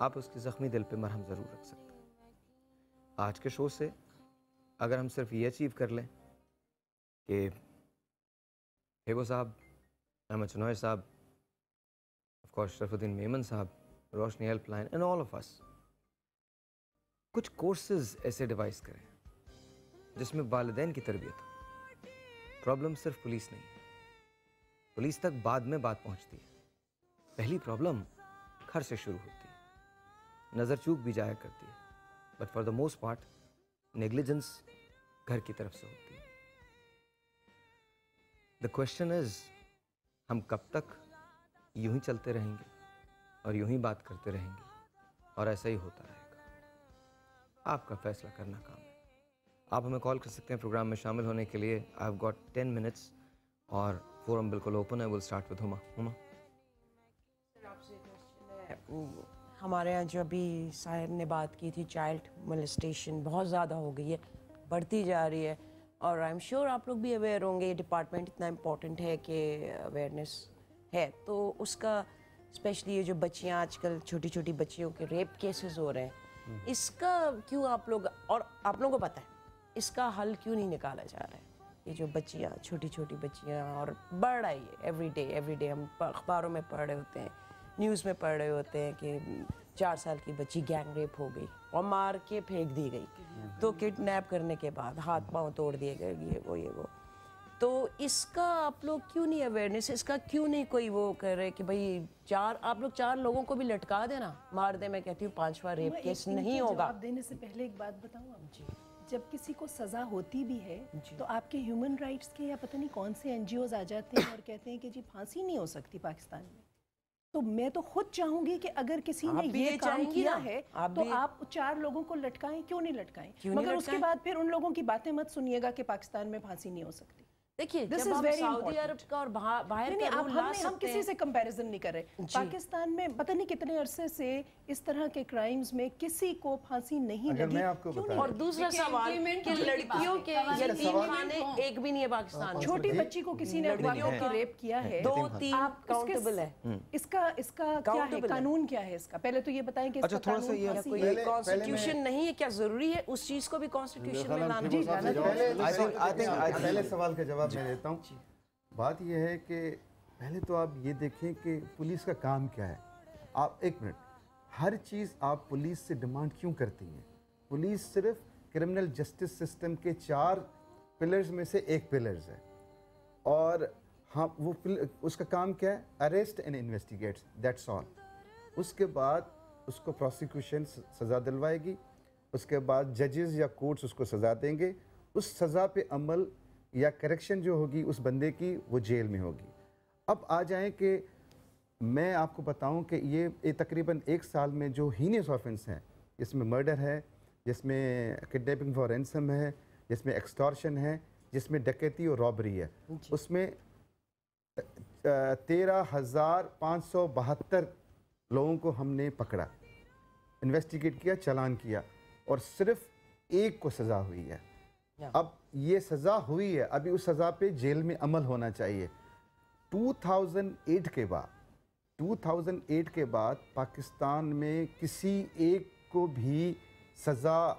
आप उसके ज़ख्मी दिल पे मरहम ज़रूर रख सकते हैं। आज के शो से अगर हम सिर्फ ये अचीव कर लें कि हेबो साहब, अहमद चनोय साहब, ऑफ कोर्स शरफुद्दीन मेमन साहब, Roshni helpline and all of us कुछ कोर्सेज ऐसे डिवाइस करें जिसमें वालिदैन की तरबियत हो। प्रॉब्लम सिर्फ पुलिस नहीं है, पुलिस तक बाद में बात पहुंचती है। पहली प्रॉब्लम घर से शुरू होती है, नज़र चूक भी जाया करती है, but for the most part negligence घर की तरफ से होती है। द क्वेश्चन इज, हम कब तक यूं ही चलते रहेंगे और यूं ही बात करते रहेंगे और ऐसा ही होता रहेगा? आपका फैसला करना काम है। आप हमें कॉल कर सकते हैं प्रोग्राम में शामिल होने के लिए। आई हैव गॉट 10 मिनट्स और फोरम बिल्कुल ओपन है। Will start with Huma. हमारे यहाँ जो अभी साहिर ने बात की थी, चाइल्ड मोलेस्टेशन बहुत ज़्यादा हो गई है, बढ़ती जा रही है, और आई एम श्योर आप लोग भी अवेयर होंगे। ये डिपार्टमेंट इतना इम्पोर्टेंट है कि अवेयरनेस है, तो उसका स्पेशली ये जो बच्चियाँ आजकल छोटी छोटी बच्चियों के रेप केसेस हो रहे हैं, इसका क्यों आप लोग, और आप लोगों को पता है, इसका हल क्यों नहीं निकाला जा रहा है? ये जो बच्चियाँ, छोटी छोटी बच्चियाँ, और बढ़ रही है एवरी डे हम अखबारों में पढ़ रहे होते हैं, न्यूज़ में पढ़ रहे होते हैं कि 4 साल की बच्ची गैंग रेप हो गई और मार के फेंक दी गई, तो किडनैप करने के बाद हाथ पांव तोड़ दिए गए, ये वो। तो इसका आप लोग क्यों नहीं अवेयरनेस, इसका क्यों नहीं कोई वो कर रहे कि भाई आप लोग 4 लोगों को भी लटका देना, मार दे। मैं कहती हूँ 5वां रेप केस नहीं होगा। जवाब देने से पहले एक बात बताऊँ आप जी, जब किसी को सज़ा होती भी है तो आपके ह्यूमन राइट्स के या पता नहीं कौन से NGOs आ जाते हैं और कहते हैं कि जी फांसी नहीं हो सकती पाकिस्तान में। तो मैं तो खुद चाहूंगी कि अगर किसी ने ये काम किया है तो आप 4 लोगों को लटकाएं, क्यों नहीं लटकाएं? मगर उसके बाद फिर उन लोगों की बातें मत सुनिएगा कि पाकिस्तान में फांसी नहीं हो सकती। देखिए, जब हम सऊदी अरब का और बाहर का रूल ला सकते हैं, हम किसी से कंपैरिजन नहीं कर रहे। पाकिस्तान में पता नहीं कितने अरसे से इस तरह के क्राइम्स में किसी को फांसी नहीं लगी। और दूसरा सवाल कि लड़कियों के यतीम खाने एक भी नहीं है पाकिस्तान। छोटी बच्ची को किसी ने रेप किया है, 2-3 काउंटेबल है। इसका क्या है, कानून क्या है इसका? पहले तो ये बताएं कि अच्छा, थोड़ा सा ये कोई कॉन्स्टिट्यूशन नहीं है क्या? जरूरी है उस चीज को भी कॉन्स्टिट्यूशन में लाना? पहले सवाल का जवाब मैं देता हूँ। बात यह है कि पहले तो आप ये देखें कि पुलिस का काम क्या है। आप एक मिनट, हर चीज़ आप पुलिस से डिमांड क्यों करती हैं? पुलिस सिर्फ क्रिमिनल जस्टिस सिस्टम के 4 पिलर्स में से एक पिलर्स है, और हाँ, वो उसका काम क्या है? Arrest and investigates, that's all. उसके बाद उसको प्रोसिक्यूशन सज़ा दिलवाएगी, उसके बाद जजेस या कोर्ट्स उसको सज़ा देंगे, उस सज़ा पे अमल या करेक्शन जो होगी उस बंदे की, वो जेल में होगी। अब आ जाएं कि मैं आपको बताऊं कि ये तकरीबन 1 साल में जो हीनियस ऑफेंस हैं, जिसमें मर्डर है, जिसमें किडनैपिंग फॉर रैंसम है, जिसमें एक्सटॉर्शन है, जिसमें डकैती और रॉबरी है, उसमें 13,572 लोगों को हमने पकड़ा, इन्वेस्टिगेट किया, चालान किया, और सिर्फ 1 को सज़ा हुई है। अब ये सज़ा हुई है, अभी उस सज़ा पे जेल में अमल होना चाहिए। 2008 के बाद पाकिस्तान में किसी एक को भी सज़ा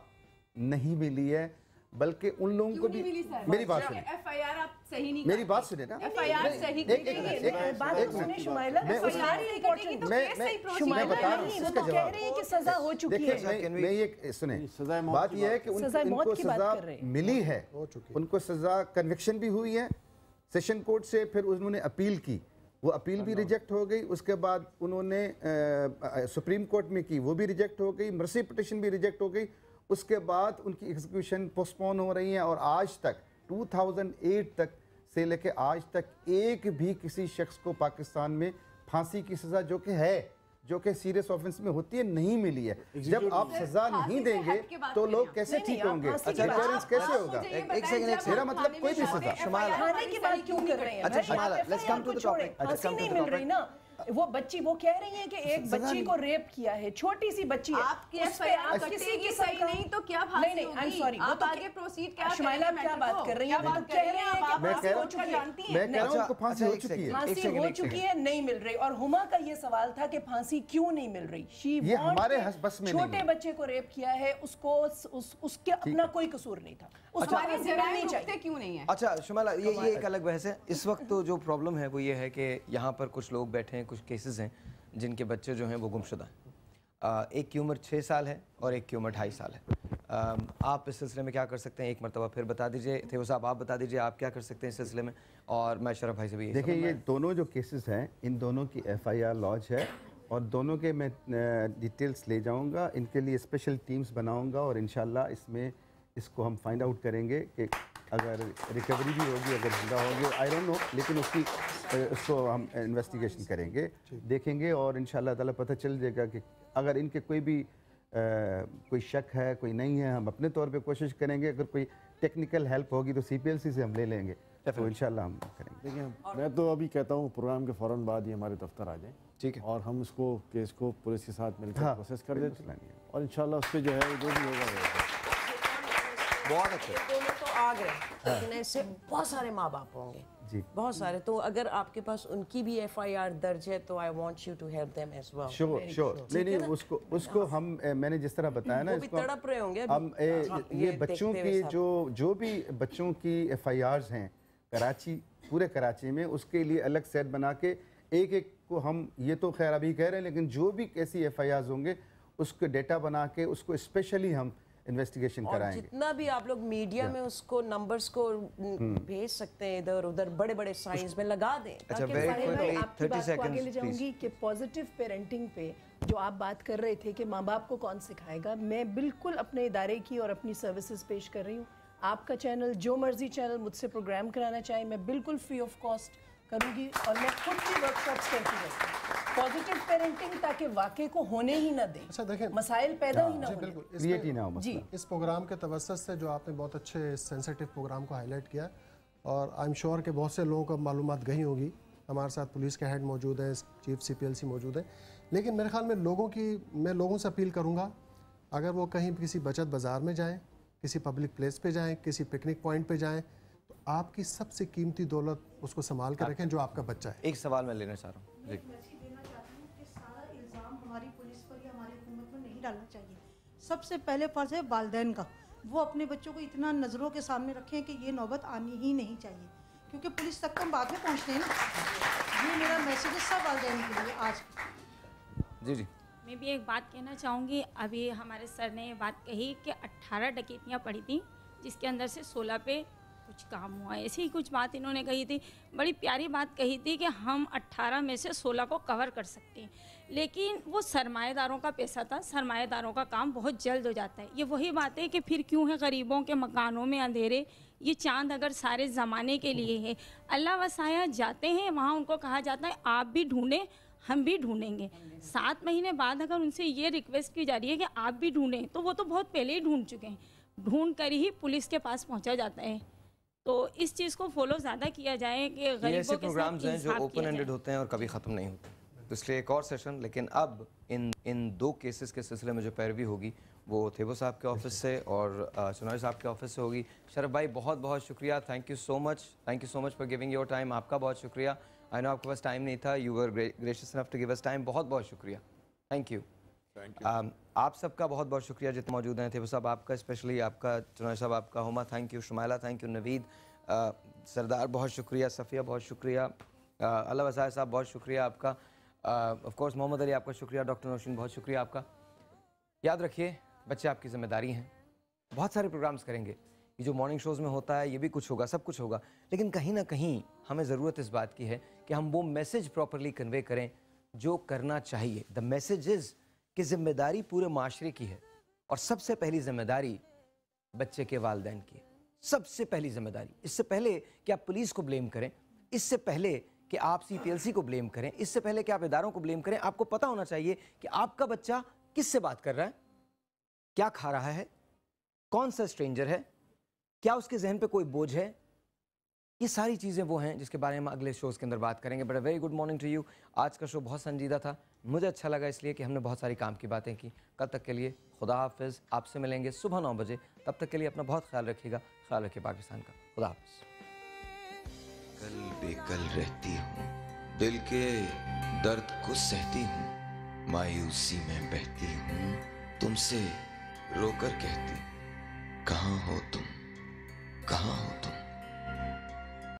नहीं मिली है, बल्कि उन लोगों को भी। मेरी बात सुनिए, FIR आप सही नहीं, मेरी बात सुनिए ना, FIR सही बात सुनिए शुमाइला, FIR इंपॉर्टेंट, मैं बता रहा हूँ इसका जवाब। कि सज़ा हो चुकी है। मैं ये सुने, बात यह है कि उनको सज़ा मिली है, उनको सज़ा कन्विक्शन भी हुई है सेशन कोर्ट से, फिर उन्होंने अपील की, वो अपील भी रिजेक्ट हो गई, उसके बाद उन्होंने सुप्रीम कोर्ट में की, वो भी रिजेक्ट हो गई, मर्सी पिटिशन भी रिजेक्ट हो गई, उसके बाद उनकी एग्जीक्यूशन पोस्टपोन हो रही है, और आज तक 2008 तक से लेके आज तक एक भी किसी शख्स को पाकिस्तान में फांसी की सज़ा जो कि सीरियस ऑफेंस में होती है नहीं मिली है। जब आप सज़ा नहीं देंगे तो लोग कैसे ठीक होंगे? अच्छा, कैसे होगा? एक सेकंड, मेरा मतलब कोई भी सज़ा। खाने की बात क्यों कर रहे हैं? अच्छा Shumaila, let's come to the topic. फांसी नहीं मिल रही ना, वो बच्ची वो कह रही है कि एक बच्ची को रेप किया है, छोटी सी बच्ची है, आपकी एफआईआर किसी की सही नहीं तो क्या फांसी नहीं होगी? आई एम सॉरी, आप आगे प्रोसीड क्या शुमाइला आप क्या बात कर रही हैं? बात कर रही हैं आप? मैं कह रहा हूं उनको फांसी हो चुकी है, फांसी हो चुकी है, नहीं मिल रही। और हुमा का ये सवाल था कि फांसी क्यों नहीं मिल रही? ये हमारे बस में छोटे बच्चे को रेप किया है, उसको उसके अपना कोई कसूर नहीं था, हमारे जराइम रुकते क्यों नहीं है? अच्छा शुमाइला, ये एक अलग बहस है। इस वक्त तो जो प्रॉब्लम है वो ये है कि यहाँ पर कुछ लोग बैठे हैं, कुछ केसेस हैं जिनके बच्चे जो हैं वो गुमशुदा हैं। एक की उम्र 6 साल है और एक की उम्र 2.5 साल है। आप इस सिलसिले में क्या कर सकते हैं, एक मरतबा फिर बता दीजिए। थे साहब आप बता दीजिए आप क्या कर सकते हैं इस सिलसिले में, और मैं शरफ भाई से भी। देखिए ये दोनों जो केसेस हैं, इन दोनों की एफआईआर लॉन्च है और दोनों के मैं डिटेल्स ले जाऊंगा, इनके लिए स्पेशल टीम्स बनाऊंगा और इंशाल्लाह इसमें इसको हम फाइंड आउट करेंगे कि अगर रिकवरी भी होगी, अगर जिंदा होगी, आई डोंट नो, लेकिन उसको हम इन्वेस्टिगेशन करेंगे, देखेंगे और इंशाल्लाह ताला पता चल जाएगा कि अगर इनके कोई शक है, कोई नहीं है, हम अपने तौर पे कोशिश करेंगे। अगर कोई टेक्निकल हेल्प होगी तो सीपीएलसी से हम ले लेंगे, तो इंशाल्लाह हम करेंगे। देखिए मैं तो अभी कहता हूँ प्रोग्राम के फ़ौरन बाद ही हमारे दफ्तर आ जाए, ठीक है, और हम उसको केस को पुलिस के साथ मिलकर प्रोसेस कर देते हैं और इंशाल्लाह उस पर जो है जो भी होगा बहुत अच्छे। दोनों तो आ गए, लेकिन ऐसे बहुत सारे माँ बाप होंगे जी, बहुत सारे। तो अगर आपके पास उनकी भी एफआईआर दर्ज है तो I want you to help them as well. Sure नहीं उसको हम मैंने जिस तरह बताया ना, इसको तड़प रहे होंगे हम ये बच्चों की जो भी बच्चों की एफआईआर्स हैं कराची, पूरे कराची में, उसके लिए अलग सेट बना के एक को हम, ये तो खैर अभी कह रहे हैं, लेकिन जो भी कैसी एफआईआर्स होंगे उसको डेटा बना के उसको स्पेशली हम इन्वेस्टिगेशन कराएंगे। जितना भी आप लोग मीडिया में उसको नंबर्स को भेज सकते हैं, इधर उधर बड़े बड़े साइंस में लगा दें। अच्छा, आपकी बात को आगे ले जाऊंगी कि पॉजिटिव पेरेंटिंग पे जो आप बात कर रहे थे कि माँ बाप को कौन सिखाएगा, मैं बिल्कुल अपने इदारे की और अपनी सर्विसेज पेश कर रही हूँ। आपका चैनल, जो मर्जी चैनल मुझसे प्रोग्राम कराना चाहे, मैं बिल्कुल फ्री ऑफ कॉस्ट करूँगी और मैं खुद भी वर्कशॉप्स करती रहती हूँ। पॉजिटिव पेरेंटिंग, ताकि वाक़े को होने ही ना दें। अच्छा देखिए, मसाइल पैदा ही ना हो, क्रिएट ही ना हो। जी, इस प्रोग्राम के तवज्जुह से जो आपने बहुत अच्छे सेंसिटिव प्रोग्राम को हाईलाइट किया, और आई एम श्योर कि बहुत से लोगों को मालूमात गई होगी। हमारे साथ पुलिस के हेड मौजूद हैं, चीफ सीपीएलसी मौजूद है, लेकिन मेरे ख्याल में मैं लोगों से अपील करूँगा, अगर वो कहीं किसी बचत बाज़ार में जाएँ, किसी पब्लिक प्लेस पे जाएँ, किसी पिकनिक पॉइंट पे जाएँ, तो आपकी सबसे कीमती दौलत उसको संभाल कर रखें, जो आपका बच्चा है। एक सवाल मैं लेना चाह रहा हूँ जी। हमारी पुलिस पर या हमारी हुकूमत पर नहीं डालना चाहिए। सबसे पहले फर्ज है वालिदैन का, वो अपने बच्चों को इतना नज़रों के सामने रखें कि ये नौबत आनी ही नहीं चाहिए, क्योंकि पुलिस तक हम बाद में पहुँचते हैं ना। ये मेरा मैसेज है सब वालिदैन के लिए आज। जी मैं भी एक बात कहना चाहूँगी। अभी हमारे सर ने ये बात कही कि 18 डकैतियाँ पड़ी थी, जिसके अंदर से 16 पे कुछ काम हुआ। ऐसी ही कुछ बात इन्होंने कही थी, बड़ी प्यारी बात कही थी कि हम 18 में से 16 को कवर कर सकते हैं, लेकिन वो सरमाएदारों का पैसा था, सरमाएदारों का काम बहुत जल्द हो जाता है। ये वही बात है कि फिर क्यों है गरीबों के मकानों में अंधेरे। ये चांद अगर सारे ज़माने के लिए है, अल्लाह वसाया जाते हैं वहाँ, उनको कहा जाता है आप भी ढूंढें हम भी ढूंढेंगे। 7 महीने बाद अगर उनसे ये रिक्वेस्ट की जा रही है कि आप भी ढूंढें, तो वो तो बहुत पहले ही ढूंढ चुके हैं, ढूंढ कर ही पुलिस के पास पहुँचा जाता है। तो इस चीज़ को फॉलो ज़्यादा किया जाए कि गरीबों के प्रोग्राम्स हैं जो ओपन एंडेड होते हैं और कभी ख़त्म नहीं होते, तो इसलिए एक और सेशन। लेकिन अब इन 2 केसेस के सिलसिले में जो पैरवी होगी वो थेबो साहब के ऑफिस से और सुनारी साहब के ऑफिस से होगी। शरफ भाई बहुत बहुत शुक्रिया, thank you so much for giving your time. आपका बहुत शुक्रिया। आई नो आपके पास टाइम नहीं था, you were gracious enough to give us time. बहुत बहुत शुक्रिया, थैंक यू। आप सबका बहुत बहुत शुक्रिया जितने मौजूद हैं। थेबो साहब आपका, स्पेशली आपका, चुनारी साहब आपका, Huma thank you, Shumaila thank you, Naveed, Sardar बहुत शुक्रिया, सफ़िया बहुत शुक्रिया, अल्लाह वसाया साहब बहुत शुक्रिया आपका, ऑफ कोर्स मोहम्मद अली आपका शुक्रिया, डॉक्टर नौशीन बहुत शुक्रिया आपका। याद रखिए बच्चे आपकी ज़िम्मेदारी हैं। बहुत सारे प्रोग्राम्स करेंगे, ये जो मॉर्निंग शोज़ में होता है ये भी कुछ होगा, सब कुछ होगा, लेकिन कहीं ना कहीं हमें ज़रूरत इस बात की है कि हम वो मैसेज प्रॉपरली कन्वे करें जो करना चाहिए। द मैसेज इज़ कि ज़िम्मेदारी पूरे माशरे की है, और सबसे पहली ज़िम्मेदारी बच्चे के वालिदैन की है, सबसे पहली ज़िम्मेदारी। इससे पहले कि आप पुलिस को ब्लेम करें, इससे पहले कि आप सीपीएलसी को ब्लेम करें, इससे पहले कि आप इदारों को ब्लेम करें, आपको पता होना चाहिए कि आपका बच्चा किससे बात कर रहा है, क्या खा रहा है, कौन सा स्ट्रेंजर है, क्या उसके जहन पे कोई बोझ है, ये सारी चीज़ें वो हैं जिसके बारे में हम अगले शोज़ के अंदर बात करेंगे। But very good morning to you. आज का शो बहुत संजीदा था, मुझे अच्छा लगा इसलिए कि हमने बहुत सारी काम की बातें की। कल तक के लिए खुदा हाफिज़। आपसे मिलेंगे सुबह 9 बजे। तब तक के लिए अपना बहुत ख्याल रखिएगा। ख्याल रखिए पाकिस्तान का। खुदा हाफिज़। कल बेकल रहती हूँ, दिल के दर्द को सहती हूँ, मायूसी में बहती हूँ, तुमसे रोकर कहती, कहाँ हो तुम, कहाँ हो तुम।